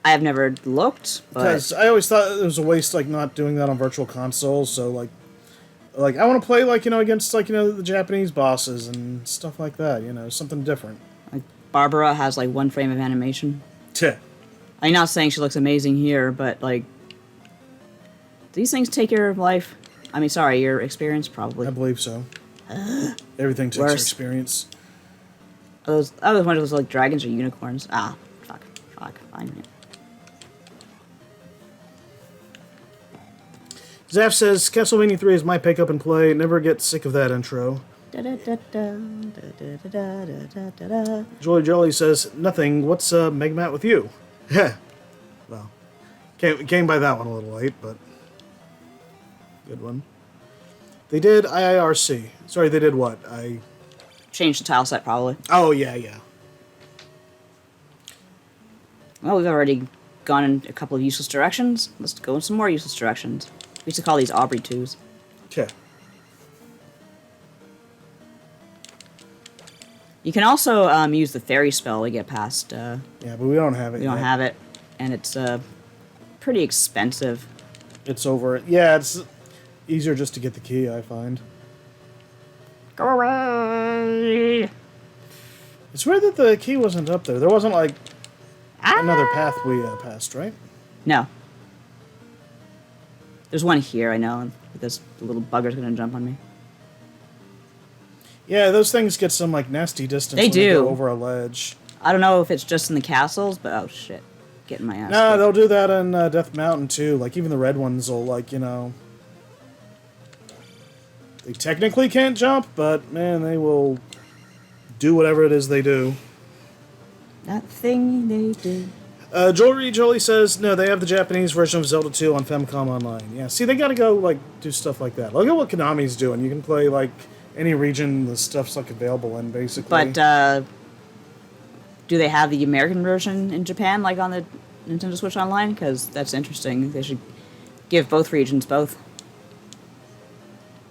I have never looked, but... Because I always thought it was a waste, like, not doing that on Virtual Console, so, like I want to play, like, you know, against, like, you know, the Japanese bosses and stuff like that, you know, something different. Like, Barbara has, like, 1 frame of animation. Tch. I'm not saying she looks amazing here, but, like... These things take your life... I mean, sorry, your experience, probably. I believe so. Everything takes your experience. I was wondering if it was, like, dragons or unicorns. Ah, fuck, fine. Zaf says, Castlevania 3 is my pick up and play. Never get sick of that intro. Jolly Jolly says, nothing. What's Megmat with you? Well, came by that one a little late, but good one. They did IIRC. Sorry, they did what? Changed the tile set, probably. Oh, yeah. Well, we've already gone in a couple of useless directions. Let's go in some more useless directions. We used to call these Aubrey 2s. Okay. You can also use the fairy spell to get past... yeah, but we don't have it We don't yet. have it, and it's pretty expensive. It's over. Yeah, it's easier just to get the key, I find. Go away! It's weird that the key wasn't up there. There wasn't, like, another path we passed, right? No. There's one here, I know, and this little bugger's gonna jump on me. Yeah, those things get some, like, nasty distance They when they do. go over a ledge. I don't know if it's just in the castles, but oh shit. Getting my ass No, kicked. they'll do that in Death Mountain, too. Like, even the red ones will, like, you know... They technically can't jump, but, man, they will do whatever it is they do. That thing they do. Jolie says, no, they have the Japanese version of Zelda 2 on Famicom Online. Yeah, see, they gotta go, like, do stuff like that. Look at what Konami's doing. You can play, like, any region the stuff's, like, available in, basically. But, do they have the American version in Japan, like on the Nintendo Switch Online? Because that's interesting. They should give both regions both.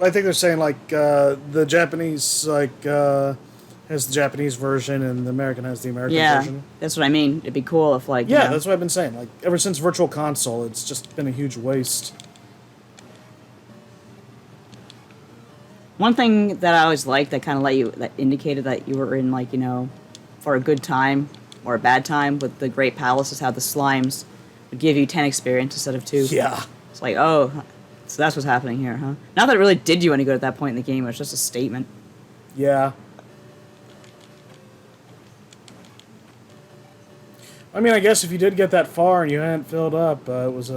I think they're saying, like, the Japanese, like, has the Japanese version and the American has the American Yeah, version. that's what I mean. It'd be cool if, like, Yeah, that's what I've been saying. Like, ever since Virtual Console, it's just been a huge waste. One thing that I always liked that kind of that indicated that you were in, like, for a good time or a bad time with the Great Palace is how the slimes would give you 10 experience instead of 2. Yeah. It's like, oh, so that's what's happening here, huh? Not that it really did you any good at that point in the game. It was just a statement. Yeah. I mean, I guess if you did get that far and you hadn't filled up, it was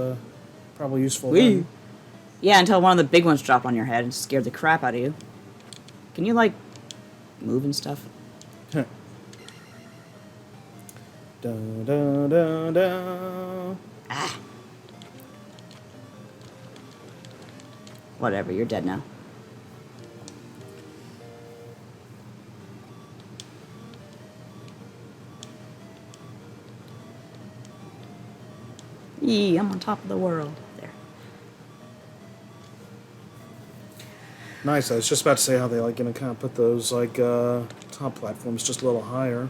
probably useful then. Yeah, until one of the big ones dropped on your head and scared the crap out of you. Can you, like, move and stuff? Dun, dun, dun, dun. Ah. Whatever, you're dead now. Yee, I'm on top of the world. There. Nice. I was just about to say how they like gonna kind of put those like top platforms just a little higher.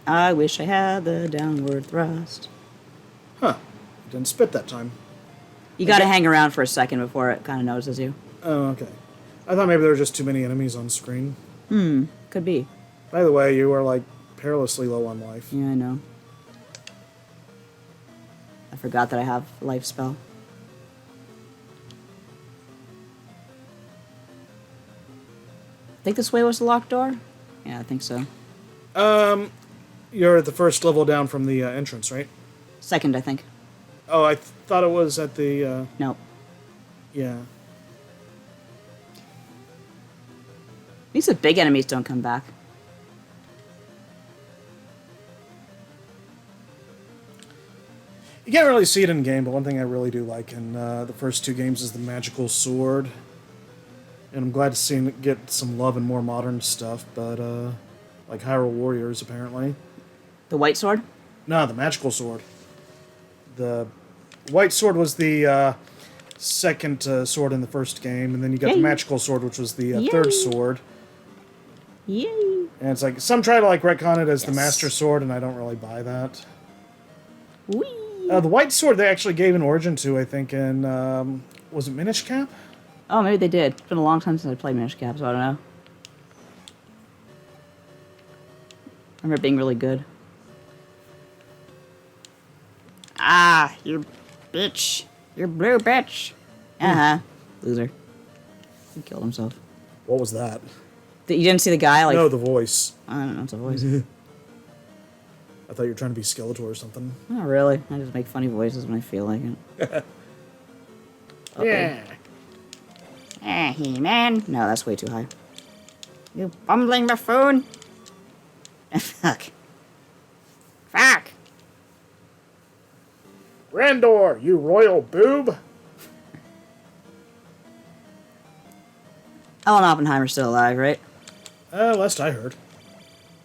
I wish I had the downward thrust. Huh. Didn't spit that time. You gotta hang around for a second before it kind of notices you. Oh, okay. I thought maybe there were just too many enemies on screen. Could be. By the way, you are like perilously low on life. Yeah, I know. I forgot that I have a life spell. I think this way was the locked door? Yeah, I think so. You're at the first level down from the entrance, right? Second, I think. Oh, I thought it was at the, No. yeah. At least the big enemies don't come back. You can't really see it in game, but one thing I really do like in the first 2 games is the magical sword. And I'm glad to see it get some love in more modern stuff, but, like Hyrule Warriors, apparently. The white sword? No, the magical sword. The white sword was the second sword in the first game, and then you got Yay. the magical sword, which was the Yay. third sword. Yay! And it's like, some try to like retcon it as the Yes. master sword, and I don't really buy that. Whee! The white sword they actually gave an origin to, I think, in, was it Minish Cap? Oh, maybe they did. It's been a long time since I played Minish Cap, so I don't know. I remember it being really good. Ah, you bitch. You blue bitch. Uh-huh. Loser. He killed himself. What was that? You didn't see the guy, like... No, the voice. I don't know, it's a voice. I thought you were trying to be Skeletor or something. Not really. I just make funny voices when I feel like it. Yeah. He-Man. No, that's way too high. You bumbling buffoon. Fuck. Fuck. Randor, you royal boob! Alan Oppenheimer's still alive, right? Last I heard.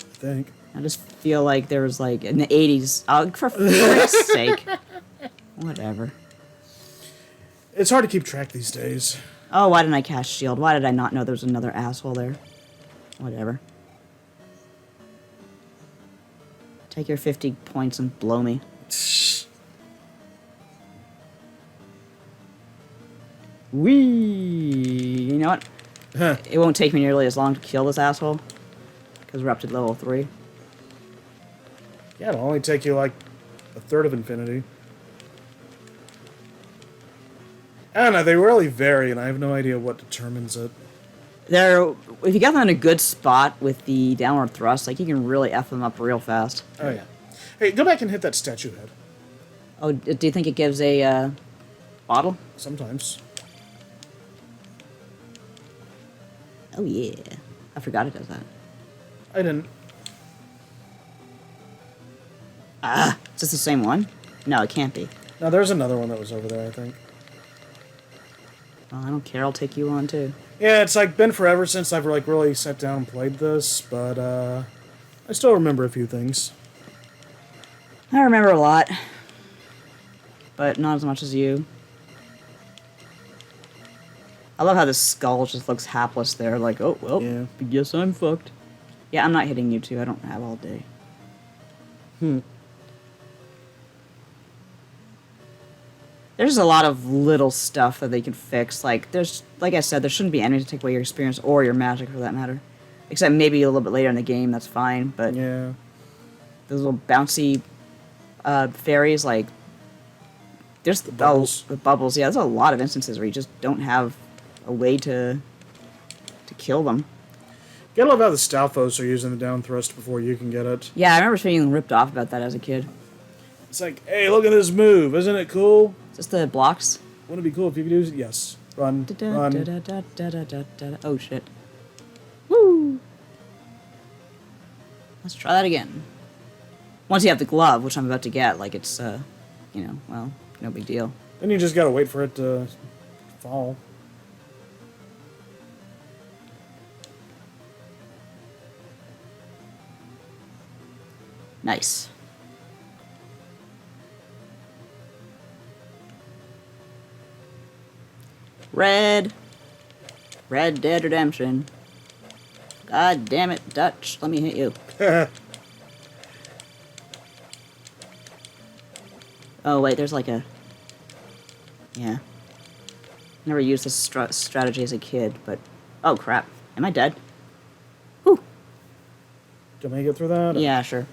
I think. I just feel like there was, like, in the 80s... Oh, for frick's sake. Whatever. It's hard to keep track these days. Oh, why didn't I cast shield? Why did I not know there was another asshole there? Whatever. Take your 50 points and blow me. Whee! You know what? Huh. It won't take me nearly as long to kill this asshole. Because we're up to level 3. Yeah, it'll only take you like a third of infinity. I don't know, they really vary, and I have no idea what determines it. If you got them in a good spot with the downward thrust, like, you can really F them up real fast. Oh, yeah. Hey, go back and hit that statue head. Oh, do you think it gives a, bottle? Sometimes. Oh, yeah. I forgot it does that. I didn't. Is this the same one? No, it can't be. No, there's another one that was over there, I think. Well, I don't care. I'll take you on, too. Yeah, it's like been forever since I've like really sat down and played this, but I still remember a few things. I remember a lot. But not as much as you. I love how the skull just looks hapless there, like, oh, well, Yeah. I guess I'm fucked. Yeah, I'm not hitting you two. I don't have all day. There's a lot of little stuff that they can fix. Like I said, there shouldn't be anything to take away your experience or your magic for that matter. Except maybe a little bit later in the game, that's fine. But Yeah. those little bouncy fairies, like there's The bubbles. the bubbles. Yeah, there's a lot of instances where you just don't have a way to kill them. Gotta love how the Stalfos are using the down thrust before you can get it. Yeah, I remember feeling ripped off about that as a kid. It's like, hey, look at this move. Isn't it cool? Just the blocks. Wouldn't it be cool if you could use it? Yes. Run. Run. Oh shit. Woo! Let's try that again. Once you have the glove, which I'm about to get, like it's, you know, well, no big deal. Then you just gotta wait for it to fall. Nice. Red Dead Redemption. God damn it, Dutch. Let me hit you. Oh, wait, there's like a... Yeah. Never used this strategy as a kid, but... Oh, crap. Am I dead? Whew. Can I get through that? Yeah, sure.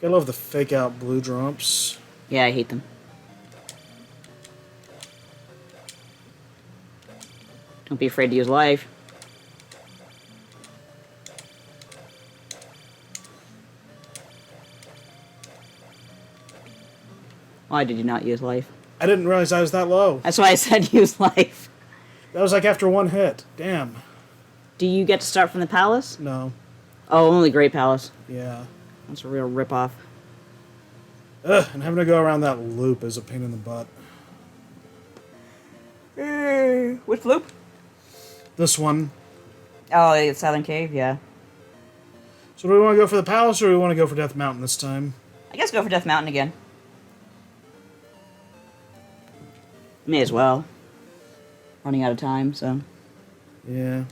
I love the fake out blue drops. Yeah, I hate them. Don't be afraid to use life. Why did you not use life? I didn't realize I was that low. That's why I said use life. That was like after one hit. Damn. Do you get to start from the palace? No. Oh, only Great Palace. Yeah. That's a real ripoff. Ugh, and having to go around that loop is a pain in the butt. Which loop? This one. Oh, the Southern Cave, yeah. So do we want to go for the palace or do we want to go for Death Mountain this time? I guess go for Death Mountain again. May as well. Running out of time, so... Yeah.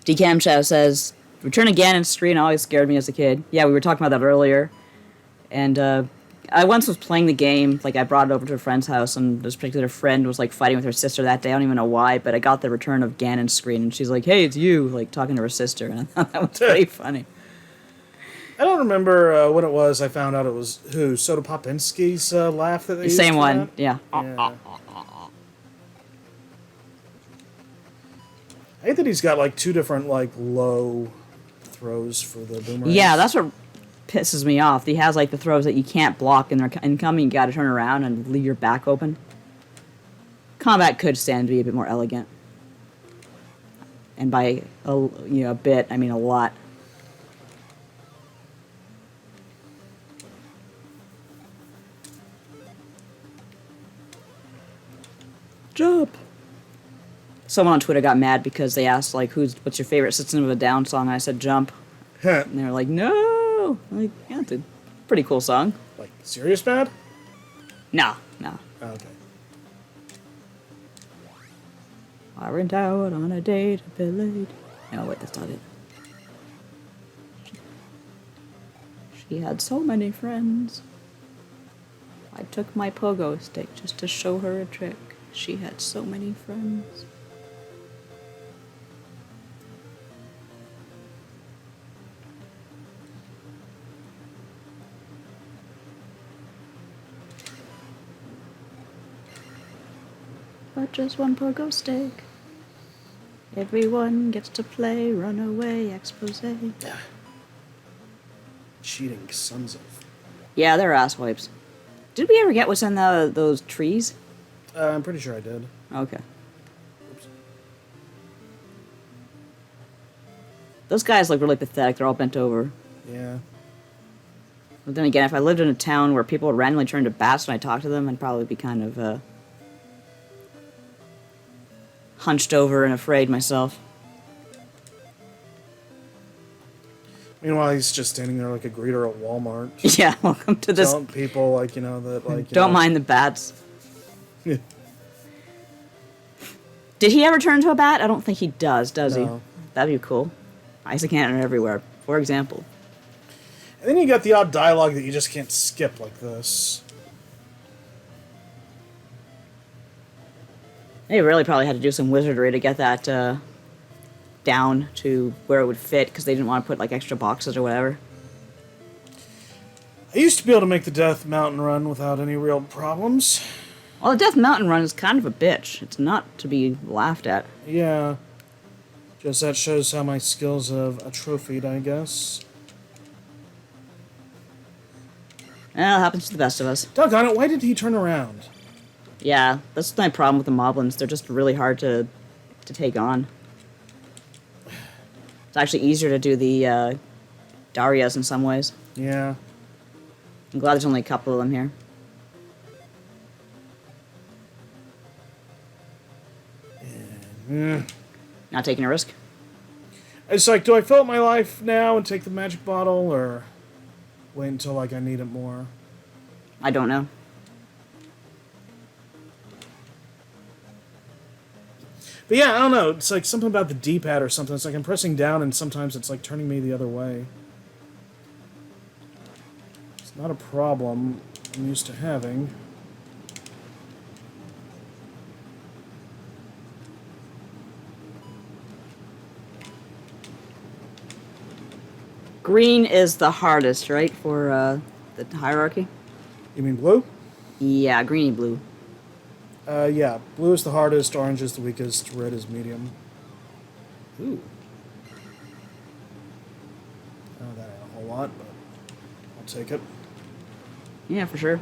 DCam Chow says, return again and screen always scared me as a kid. Yeah, we were talking about that earlier. And I once was playing the game, like I brought it over to a friend's house, and this particular friend was like fighting with her sister that day. I don't even know why, but I got the return of Ganon screen, and she's like, hey, it's you, like talking to her sister, and I thought that was pretty funny. I don't remember what it was. I found out it was who? Soda Popinski's laugh that they used Same for one, that? yeah. Yeah. I hate that he's got like two different like low throws for the boomerang. Yeah, that's what pisses me off. He has like the throws that you can't block and they're incoming. You got to turn around and leave your back open. Combat could stand to be a bit more elegant, and by a bit, I mean a lot. Jump. Someone on Twitter got mad because they asked like, what's your favorite System of a Down song? And I said Jump. And they were like, no! I'm like, yeah, it's a pretty cool song. Like, serious bad? No. Oh, okay. I went out on a date, village. No, wait, that's not it. She had so many friends. I took my pogo stick just to show her a trick. She had so many friends. But just one pogo stick. Everyone gets to play runaway expose. Cheating sons of. Yeah, they're asswipes. Did we ever get what's in those trees? I'm pretty sure I did. Okay. Oops. Those guys look really pathetic. They're all bent over. Yeah. But then again, if I lived in a town where people would randomly turn to bats when I talked to them, I'd probably be kind of hunched over and afraid myself. Meanwhile, he's just standing there like a greeter at Walmart, Yeah, welcome to this. telling people like that like Don't mind the bats. Did he ever turn into a bat? I don't think he does he? No. That'd be cool. Isaac Cannon everywhere, for example. And then you got the odd dialogue that you just can't skip like this. They really probably had to do some wizardry to get that down to where it would fit, because they didn't want to put like extra boxes or whatever. I used to be able to make the Death Mountain run without any real problems. Well, the Death Mountain run is kind of a bitch. It's not to be laughed at. Yeah. Just that shows how my skills have atrophied, I guess. Well, it happens to the best of us. Doggone it, why did he turn around? Yeah, that's my problem with the moblins. They're just really hard to take on. It's actually easier to do the Darias in some ways. Yeah. I'm glad there's only a couple of them here. Not taking a risk. It's like, do I fill up my life now and take the magic bottle, or wait until like I need it more? I don't know. But yeah, I don't know. It's like something about the D-pad or something. It's like I'm pressing down and sometimes it's like turning me the other way. It's not a problem I'm used to having. Green is the hardest, right, for the hierarchy? You mean blue? Yeah, greeny blue. Yeah. Blue is the hardest, orange is the weakest, red is medium. Ooh. Oh, that ain't a whole lot, but I'll take it. Yeah, for sure.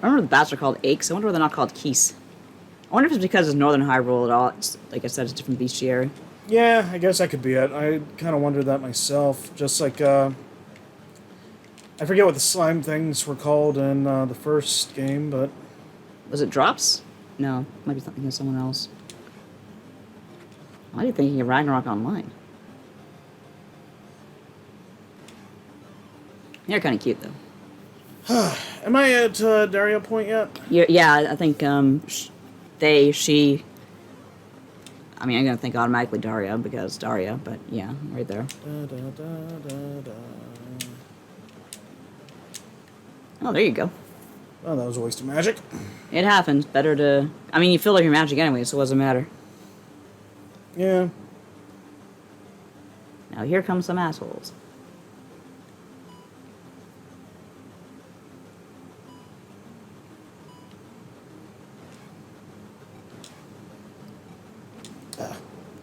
I remember the bats are called aches. I wonder why they're not called keys. I wonder if it's because it's Northern Hyrule at all. It's, like I said, it's a different bestiary. Yeah, I guess that could be it. I kind of wondered that myself. Just like, I forget what the slime things were called in the first game, but... Was it drops? No, might be thinking of someone else. Why are you thinking of Ragnarok Online? They're kind of cute, though. Am I at Daria Point yet? Yeah, I think she. I mean, I'm gonna think automatically Daria because Daria, but yeah, right there. Da, da, da, da, da. Oh, there you go. Oh, that was a waste of magic. It happens. Better to. I mean, you filled up your magic anyway, so it doesn't matter. Yeah. Now here come some assholes.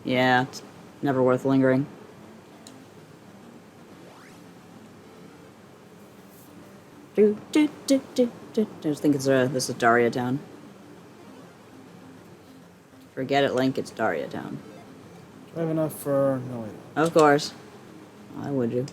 Yeah, it's never worth lingering. I just think this is Daria Town. Forget it, Link. It's Daria Town. Do I have enough for... No, wait. Of course. Why would you?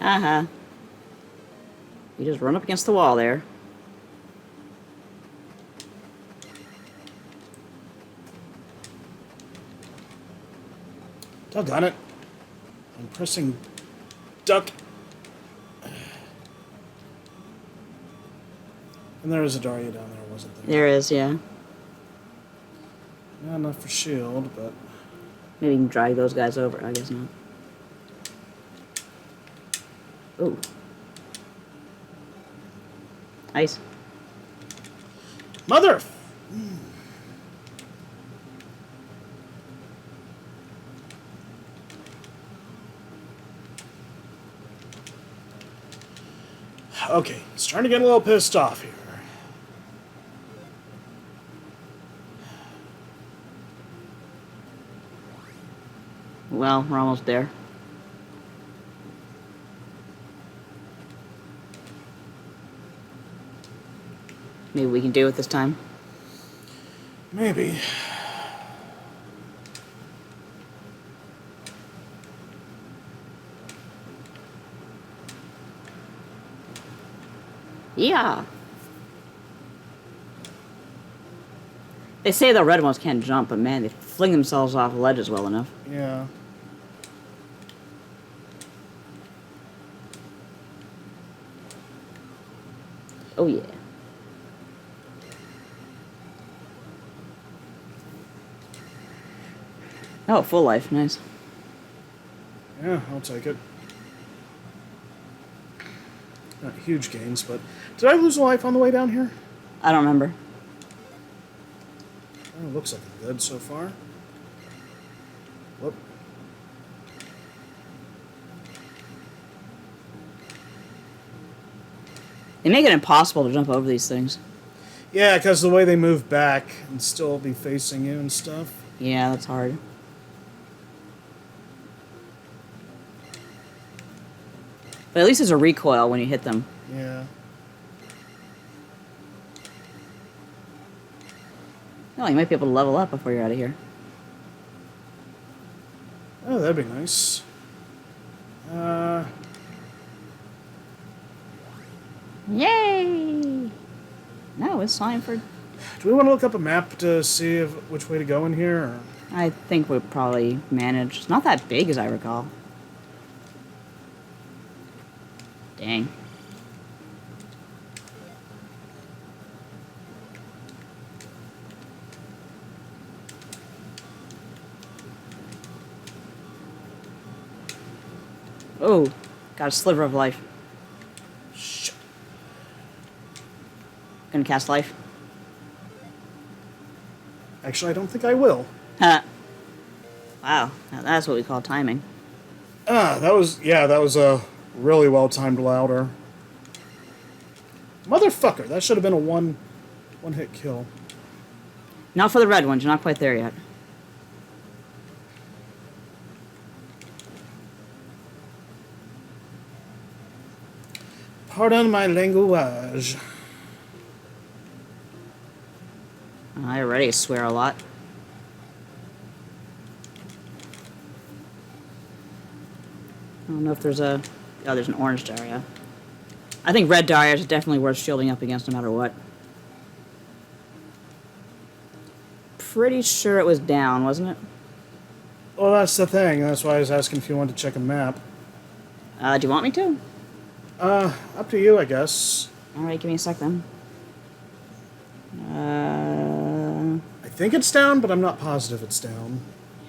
Haha. You just run up against the wall there. Doggone it. I'm pressing duck. And there is a Daria down there, wasn't there? There is, yeah. Not enough for shield, but... Maybe you can drag those guys over. I guess not. Ooh. Nice. Mother! Okay, starting to get a little pissed off here. Well, we're almost there. Maybe we can do it this time. Maybe. Yeah. They say the red ones can't jump, but man, they fling themselves off ledges well enough. Yeah. Oh yeah. Oh, full life, nice. Yeah, I'll take it. Not huge gains, but... Did I lose a life on the way down here? I don't remember. Oh, looks like I'm good so far. Whoop. They make it impossible to jump over these things. Yeah, because the way they move back and still be facing you and stuff. Yeah, that's hard. But at least there's a recoil when you hit them. Yeah. Oh, you might be able to level up before you're out of here. Oh, that'd be nice. Yay! No, it's time for... Do we want to look up a map to see which way to go in here? Or? I think we'll probably manage. It's not that big as I recall. Dang. Oh, got a sliver of life. Shit. Gonna cast life. Actually, I don't think I will. Huh. Wow, now that's what we call timing. That was a really well-timed louder. Motherfucker, that should have been a one-hit kill. Not for the red ones, you're not quite there yet. Pardon my language. I already swear a lot. I don't know if there's a... Oh, there's an orange Daria. I think red Darias are definitely worth shielding up against no matter what. Pretty sure it was down, wasn't it? Well, that's the thing. That's why I was asking if you wanted to check a map. Do you want me to? Up to you, I guess. Alright, give me a sec then. I think it's down, but I'm not positive it's down.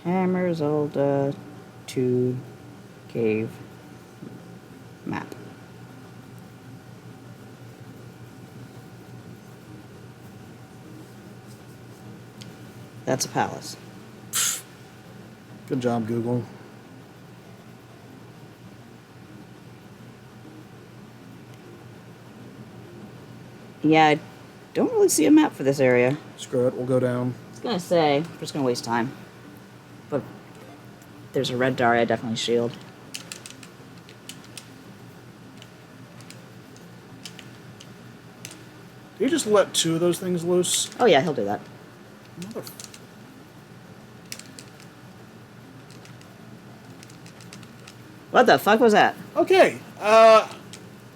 Hammer, Zelda, 2, cave, map. That's a palace. Good job, Google. Yeah, I don't really see a map for this area. Screw it, we'll go down. I was gonna say, I'm just gonna waste time. But there's a red Daria, definitely shield. Do you just let two of those things loose? Oh yeah, he'll do that. Mother... What the fuck was that? Okay,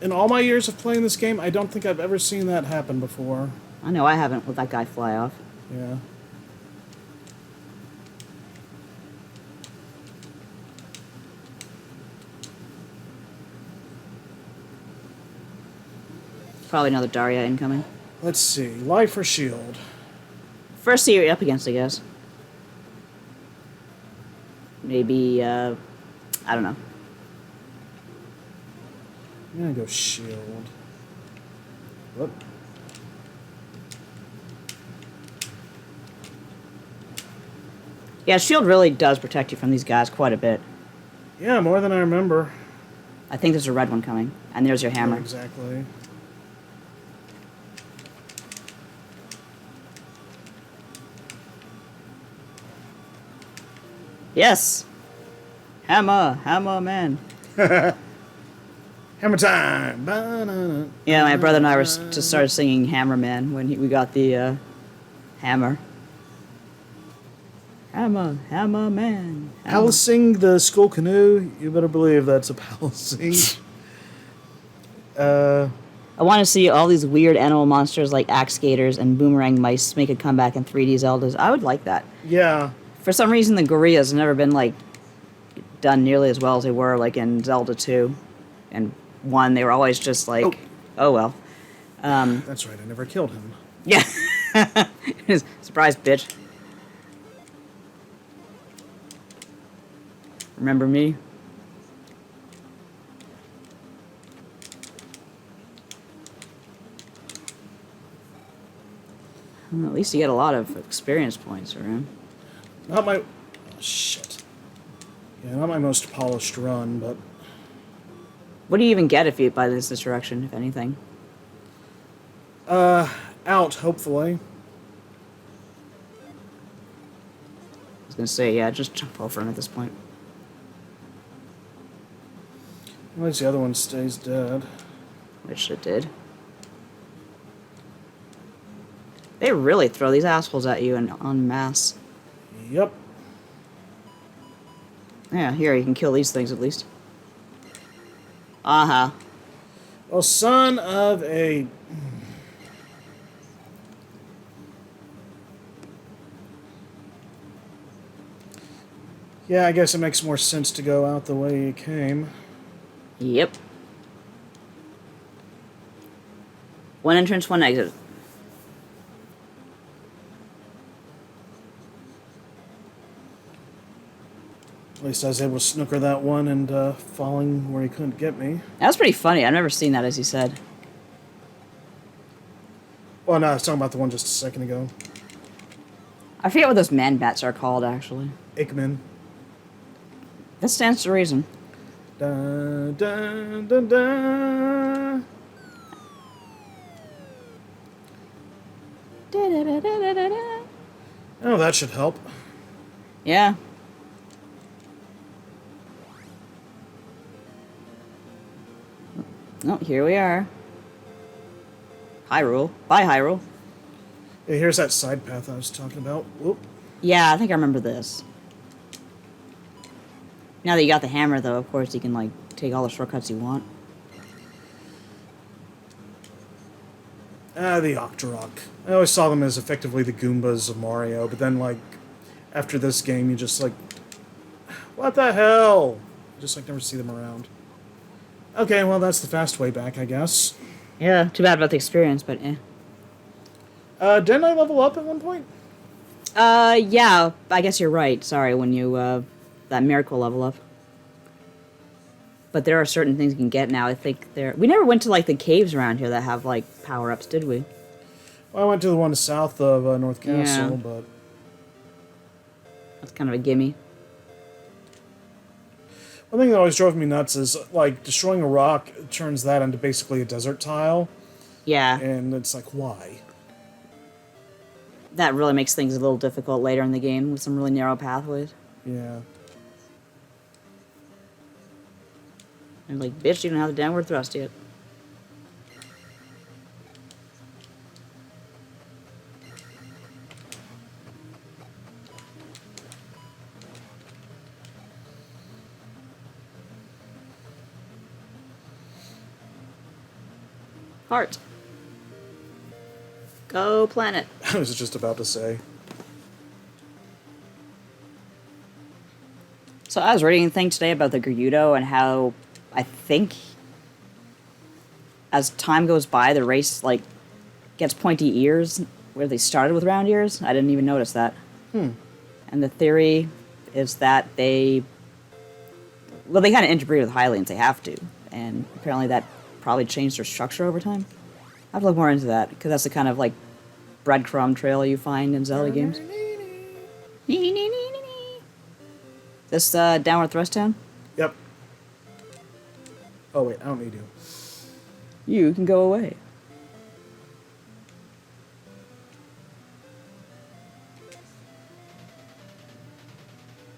in all my years of playing this game, I don't think I've ever seen that happen before. I know I haven't let that guy fly off. Yeah. Probably another Daria incoming. Let's see. Life or shield? First see you're up against, I guess. Maybe, I don't know. I'm gonna go shield. Whoop. Yeah, shield really does protect you from these guys quite a bit. Yeah, more than I remember. I think there's a red one coming. And there's your hammer. Yeah, exactly. Yes! Hammer! Hammer man! Hammer time! Ba-na-na. Yeah, my brother and I were just started singing Hammer Man when we got the hammer. Hammer, hammer man. Hammer. Palising the school canoe. You better believe that's a palising. I want to see all these weird animal monsters like axe gators and boomerang mice make a comeback in 3D Zeldas. I would like that. Yeah. For some reason, the gorillas have never been like done nearly as well as they were like in Zelda 2 and 1. They were always just like, oh well. That's right. I never killed him. Yeah. Surprise, bitch. Remember me? Well, at least you get a lot of experience points for him. Not my... Oh, shit. Yeah, not my most polished run, but... What do you even get if you buy this direction, if anything? Out, hopefully. I was gonna say, yeah, just jump over him at this point. At least the other one stays dead. Which it did. They really throw these assholes at you en masse. Yep. Yeah, here, you can kill these things at least. Uh-huh. Well, son of a... Yeah, I guess it makes more sense to go out the way you came. Yep. One entrance, one exit. At least I was able to snooker that one and falling where he couldn't get me. That was pretty funny. I've never seen that, as you said. Well, no, I was talking about the one just a second ago. I forget what those man bats are called, actually. Aikman. That stands to reason. Da, da, da, da. Oh, that should help. Yeah. Oh, here we are. Hyrule. Bye, Hyrule. Yeah, here's that side path I was talking about. Whoop. Yeah, I think I remember this. Now that you got the hammer, though, of course, you can, like, take all the shortcuts you want. The Octorok. I always saw them as effectively the Goombas of Mario, but then, like, after this game, you just, like... What the hell? You just, like, never see them around. Okay, well, that's the fast way back, I guess. Yeah, too bad about the experience, but eh. Didn't I level up at one point? Yeah, I guess you're right. Sorry, when you, that miracle level up. But there are certain things you can get now. I think there... We never went to, like, the caves around here that have, like, power-ups, did we? Well, I went to the one south of North Castle, Yeah. but... That's kind of a gimme. One thing that always drove me nuts is, like, destroying a rock turns that into basically a desert tile. Yeah. And it's like, why? That really makes things a little difficult later in the game with some really narrow pathways. Yeah. And like, bitch, you don't have the downward thrust yet. Heart. Go planet. I was just about to say. So I was reading a thing today about the Gerudo and how I think as time goes by, the race like gets pointy ears where they started with round ears. I didn't even notice that. And the theory is that they kind of interbreed with Hylians. They have to, and apparently that probably changed their structure over time. I have to look more into that because that's the kind of like breadcrumb trail you find in Zelda games. This downward thrust town? Yep. Oh, wait, I don't need you. You can go away.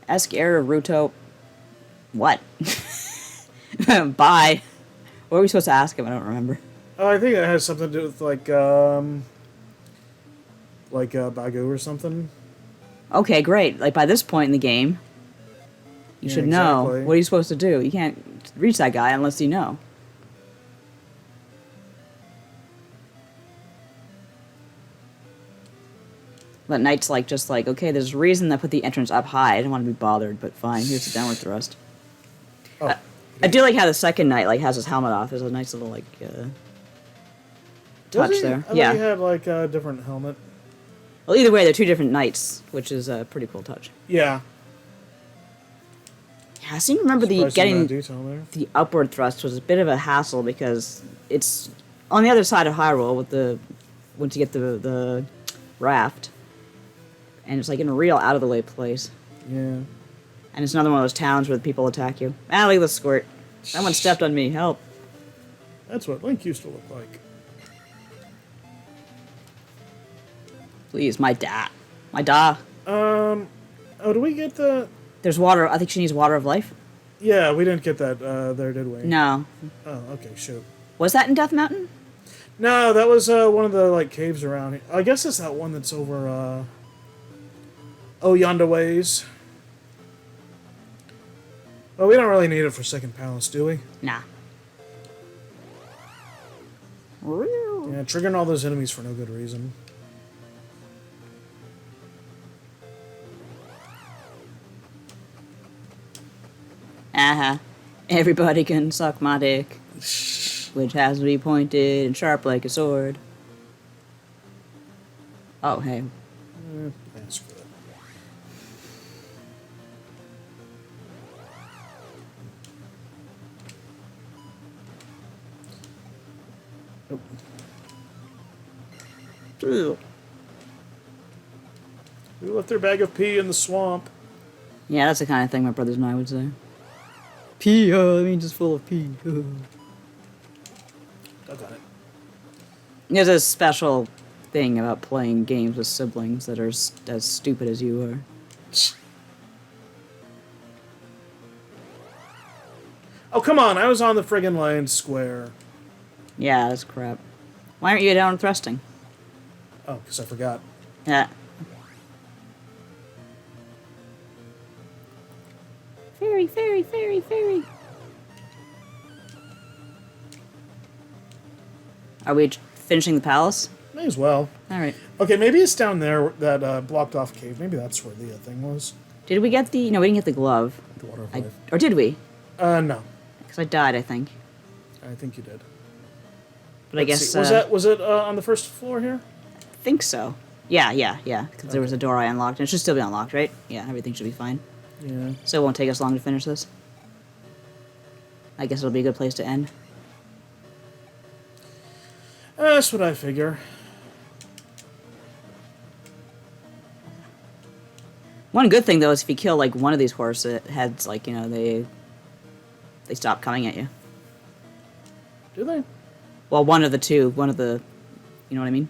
Ask Air Ruto. What? Bye. What were we supposed to ask him? I don't remember. Oh, I think it has something to do with, like Bagu or something. Okay, great. Like, by this point in the game, you Yeah, should know. exactly. What are you supposed to do? You can't reach that guy unless you know. But Knight's like, just like, okay, there's a reason I put the entrance up high. I didn't want to be bothered, but fine. Here's the downward thrust. Oh, I do like how the second Knight, like, has his helmet off. There's a nice little, like, touch does he? there. I Yeah. thought he had like a different helmet. Well, either way, they're two different Knights, which is a pretty cool touch. Yeah. Yeah, I seem to remember Surprised getting amount of detail there. the upward thrust was a bit of a hassle because it's on the other side of Hyrule with the once you get the raft, and it's like in a real out of the way place. Yeah. And it's another one of those towns where people attack you. Ah, look at the squirt. Someone stepped on me. Help. That's what Link used to look like. Please, my da. My da. Oh, do we get the... There's water. I think she needs water of life. Yeah, we didn't get that there, did we? No. Oh, okay, shoot. Was that in Death Mountain? No, that was one of the like caves around here. I guess it's that one that's over Oh Yonder Ways. Well, we don't really need it for Second Palace, do we? Nah. Yeah, triggering all those enemies for no good reason. Uh-huh. Everybody can suck my dick, which has to be pointed and sharp like a sword. Oh, hey. That's good. Nope. Ew. We left their bag of pee in the swamp. Yeah, that's the kind of thing my brothers and I would say. Pee, that means it's full of pee. Dug on it. There's a special thing about playing games with siblings that are as stupid as you are. Oh, come on. I was on the friggin' line square. Yeah, that's crap. Why aren't you down thrusting? Oh, because I forgot. Yeah. Fairy, fairy, fairy, fairy. Are we finishing the palace? May as well. Alright. Okay, maybe it's down there, that blocked off cave. Maybe that's where the thing was. Did we get the... No, we didn't get the glove. The water of life. Or did we? No. Because I died, I think. I think you did. But I guess... Was it on the first floor here? I think so. Yeah. Because there was a door I unlocked. And it should still be unlocked, right? Yeah, everything should be fine. Yeah. So it won't take us long to finish this. I guess it'll be a good place to end. That's what I figure. One good thing, though, is if you kill, like, one of these horse heads, like, you know, they stop coming at you. Do they? Well, one of the two. One of the... You know what I mean?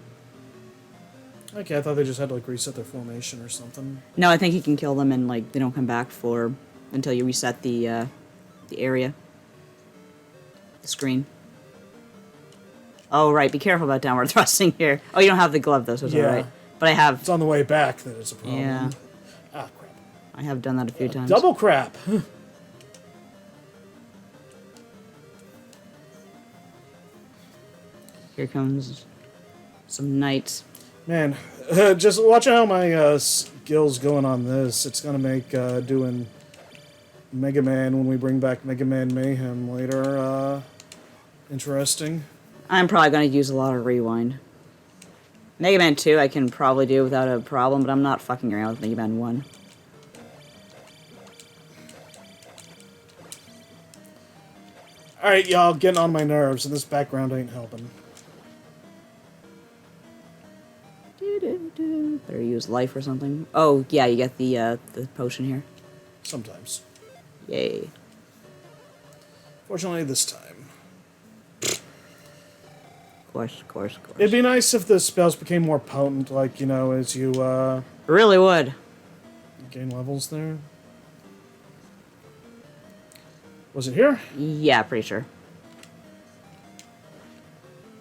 Okay, I thought they just had to, like, reset their formation or something. No, I think you can kill them and, like, they don't come back until you reset the area. The screen. Oh, right. Be careful about downward thrusting here. Oh, you don't have the glove, though, so it's Yeah. alright. But I have... It's on the way back that it's a problem. Yeah. Ah, crap. I have done that a few times. Double crap! Here comes some knights. Man, just watching how my skills going on this, it's gonna make doing Mega Man when we bring back Mega Man Mayhem later interesting. I'm probably going to use a lot of rewind. Mega Man 2 I can probably do without a problem, but I'm not fucking around with Mega Man 1. Alright, y'all, getting on my nerves, and this background ain't helping. Better use life or something. Oh, yeah, you get the potion here. Sometimes. Yay. Fortunately, this time. Of course. It'd be nice if the spells became more potent, like, you know, as you Really would. gain levels there. Was it here? Yeah, pretty sure.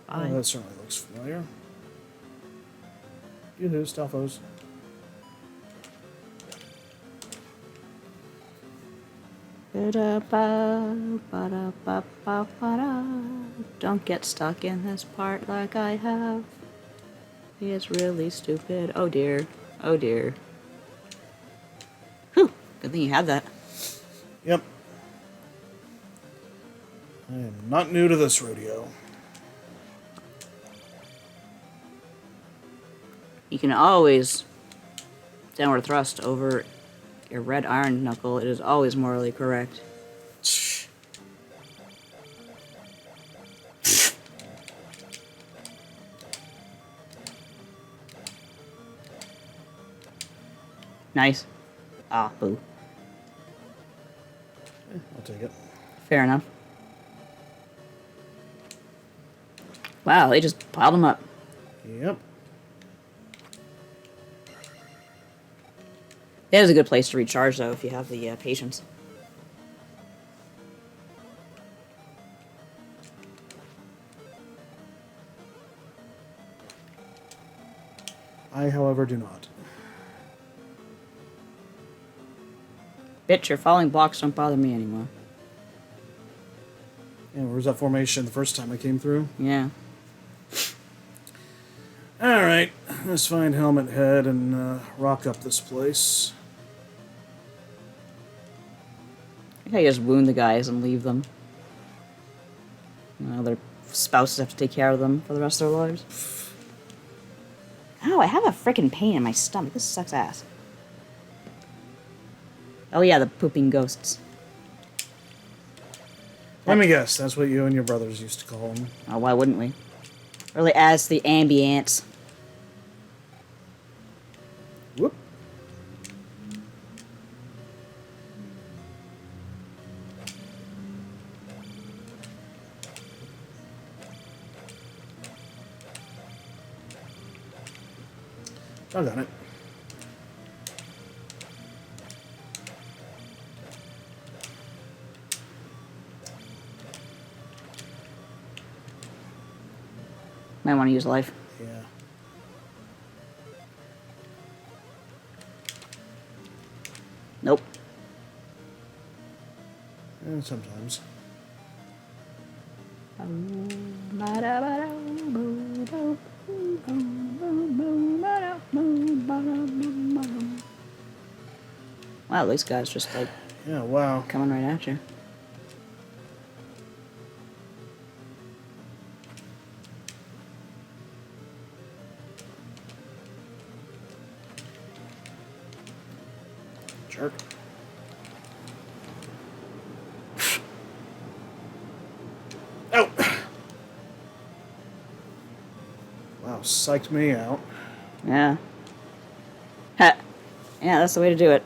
Oh, that certainly looks familiar. Yoo-hoo, Stalfos. Don't get stuck in this part like I have. It's really stupid. Oh dear. Oh dear. Whew. Good thing you had that. Yep. I am not new to this rodeo. You can always downward thrust over your red iron knuckle. It is always morally correct. Nice. Ah, boo. I'll take it. Fair enough. Wow, they just piled them up. Yep. It is a good place to recharge, though, if you have the patience. I, however, do not. Bitch, your falling blocks don't bother me anymore. Yeah, where was that formation the first time I came through? Yeah. Alright, let's find Helmet Head and rock up this place. I think I just wound the guys and leave them. You know, their spouses have to take care of them for the rest of their lives. Oh, I have a freaking pain in my stomach. This sucks ass. Oh yeah, the pooping ghosts. Let me guess, that's what you and your brothers used to call them. Oh, why wouldn't we? Really adds the ambience. Whoop. I got it. Might want to use life. Yeah. Nope. Sometimes. Wow, these guys just like Yeah, wow. coming right at you. Jerk. Oh! Wow, psyched me out. Yeah. Ha. Yeah, that's the way to do it.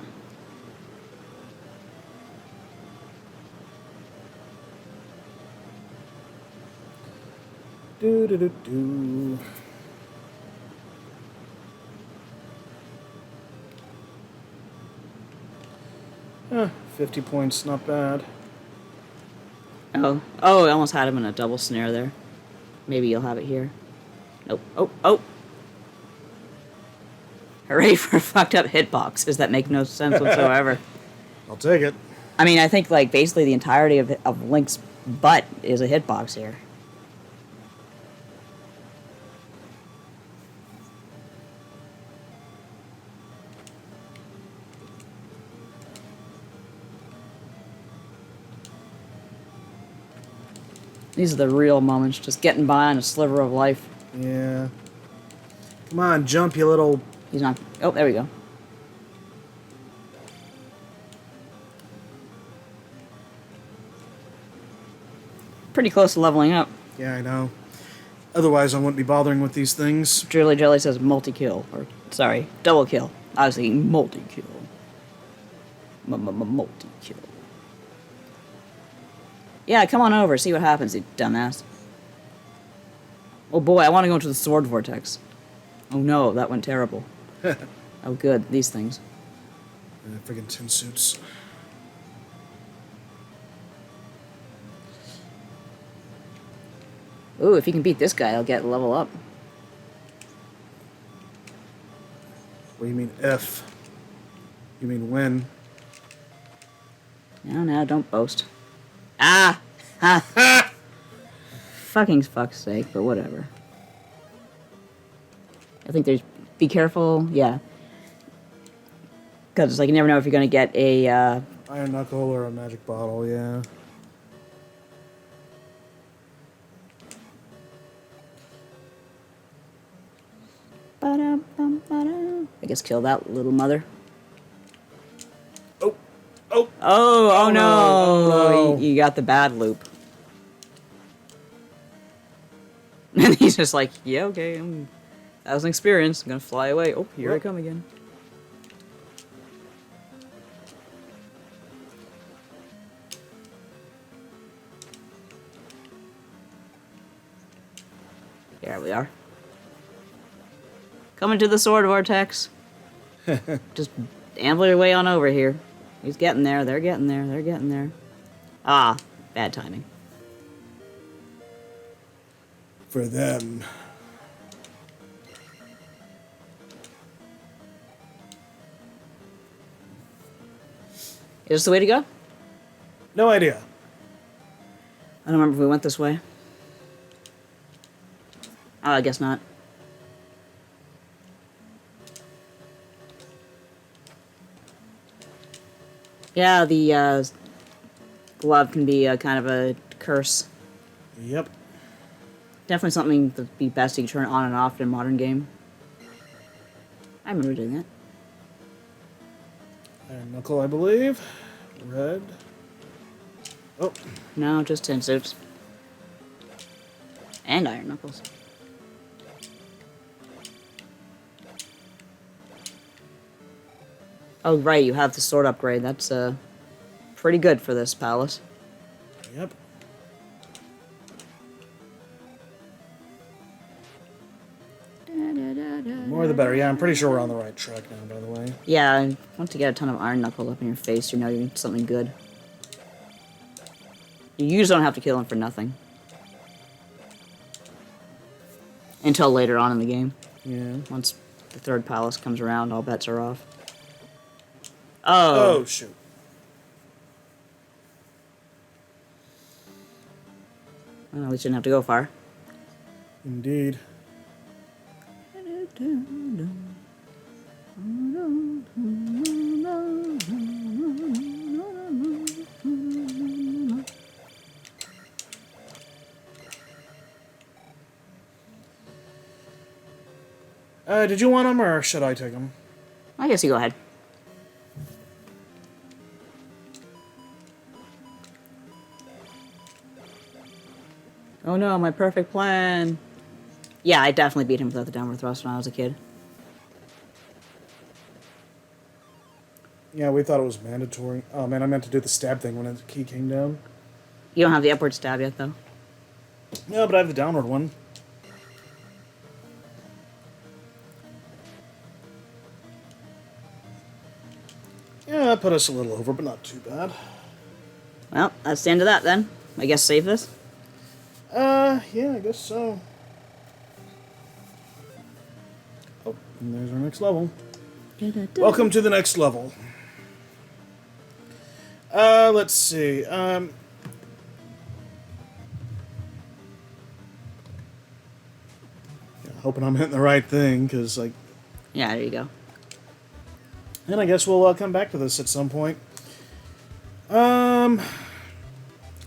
Do do do do. 50 points, not bad. Oh. Oh, I almost had him in a double snare there. Maybe you'll have it here. Nope. Oh, oh. Hooray for fucked up hitboxes that make no sense whatsoever. I'll take it. I mean, I think, like, basically the entirety of Link's butt is a hitbox here. These are the real moments, just getting by on a sliver of life. Yeah. Come on, jump, you little... He's not... Oh, there we go. Pretty close to leveling up. Yeah, I know. Otherwise, I wouldn't be bothering with these things. Julie Jelly says multi-kill. Or, sorry, double kill. I was thinking multi-kill. Multi-kill. Yeah, come on over, see what happens, you dumbass. Oh boy, I want to go into the sword vortex. Oh no, that went terrible. Oh good, these things. Friggin' tin suits. Ooh, if you can beat this guy, I'll get level up. What do you mean if? You mean when? No, don't boast. Ah! Ha! Fucking fuck's sake, but whatever. I think there's... Be careful, yeah. Because, like, you never know if you're going to get a, Iron Knuckle or a magic bottle, yeah. I guess kill that little mother. Oh! Oh! Oh no! Oh, no. You got the bad loop. And he's just like, yeah, okay, that was an experience. I'm gonna fly away. Oh, here I come again. There we are. Coming to the sword vortex. Just amble your way on over here. He's getting there. They're getting there. They're getting there. Ah, bad timing. For them. Is this the way to go? No idea. I don't remember if we went this way. Oh, I guess not. Yeah, the glove can be kind of a curse. Yep. Definitely something that'd be best to turn on and off in a modern game. I remember doing that. Iron Knuckle, I believe. Red. Oh. No, just tin suits. And iron knuckles. Oh, right, you have the sword upgrade. That's pretty good for this palace. Yep. More the better. Yeah, I'm pretty sure we're on the right track now, by the way. Yeah, I want to get a ton of iron knuckles up in your face. You know you're doing something good. You usually don't have to kill him for nothing. Until later on in the game. Yeah. Once the third palace comes around, all bets are off. Oh. Oh, shoot. Well, at least you didn't have to go far. Indeed. Did you want them, or should I take them? I guess you go ahead. Oh no, my perfect plan. Yeah, I definitely beat him without the downward thrust when I was a kid. Yeah, we thought it was mandatory. Oh man, I meant to do the stab thing when the key came down. You don't have the upward stab yet, though. No, but I have the downward one. Yeah, that put us a little over, but not too bad. Well, that's the end of that, then. I guess save this. Yeah, I guess so. Oh, and there's our next level. Welcome to the next level. Let's see. Hoping I'm hitting the right thing, because, like... Yeah, there you go. And I guess we'll come back to this at some point.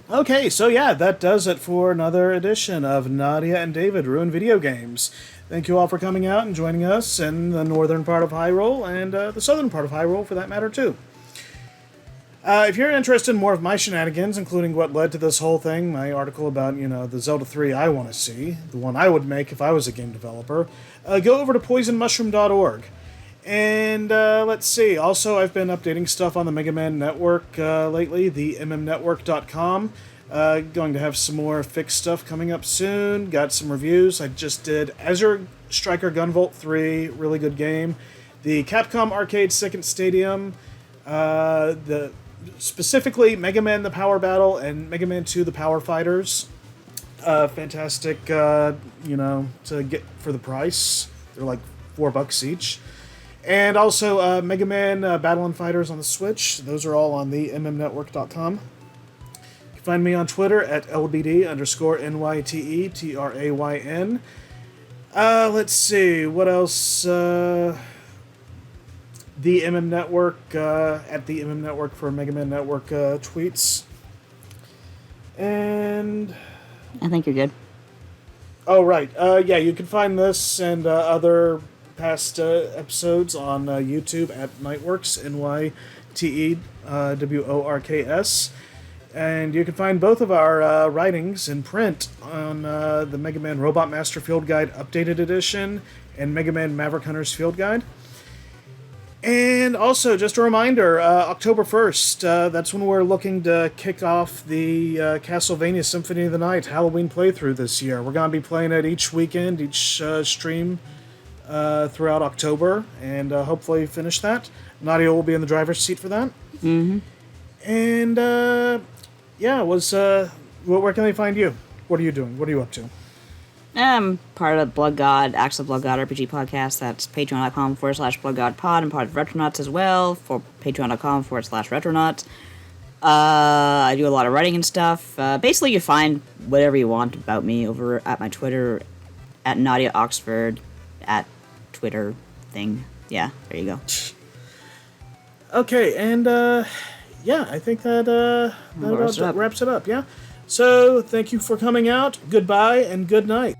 Okay, so yeah, that does it for another edition of Nadia and David Ruin Video Games. Thank you all for coming out and joining us in the northern part of Hyrule, and the southern part of Hyrule, for that matter, too. If you're interested in more of my shenanigans, including what led to this whole thing, my article about, the Zelda 3 I want to see, the one I would make if I was a game developer, go over to poisonmushroom.org. And let's see, also I've been updating stuff on the Mega Man Network lately, the mmnetwork.com. Going to have some more fixed stuff coming up soon. Got some reviews. I just did Azure Striker Gunvolt 3, really good game. The Capcom Arcade Second Stadium, specifically Mega Man The Power Battle and Mega Man 2 The Power Fighters. Fantastic, to get for the price. They're like $4 each. And also Mega Man Battle and Fighters on the Switch. Those are all on the mmnetwork.com. You can find me on Twitter at LBD_NYTETRAYN. Let's see, what else? The MM Network, at the MM Network for Mega Man Network tweets. And... I think you're good. Oh, right. Yeah, you can find this and other past episodes on YouTube at Nightworks, NYTEWORKS. And you can find both of our writings in print on the Mega Man Robot Master Field Guide Updated Edition and Mega Man Maverick Hunter's Field Guide. And also, just a reminder, October 1st, that's when we're looking to kick off the Castlevania Symphony of the Night Halloween playthrough this year. We're going to be playing it each weekend, each stream throughout October, and hopefully finish that. Nadia will be in the driver's seat for that. Mm-hmm. And, where can they find you? What are you doing? What are you up to? I'm part of Blood God, actual Blood God RPG podcast. That's patreon.com/Blood God Pod. I'm part of Retronauts as well, for patreon.com/Retronauts. I do a lot of writing and stuff. Basically, you find whatever you want about me over at my Twitter, at Nadia Oxford, at Twitter thing. Yeah, there you go. Okay, and I think that wraps it up, yeah? So, thank you for coming out. Goodbye and good night.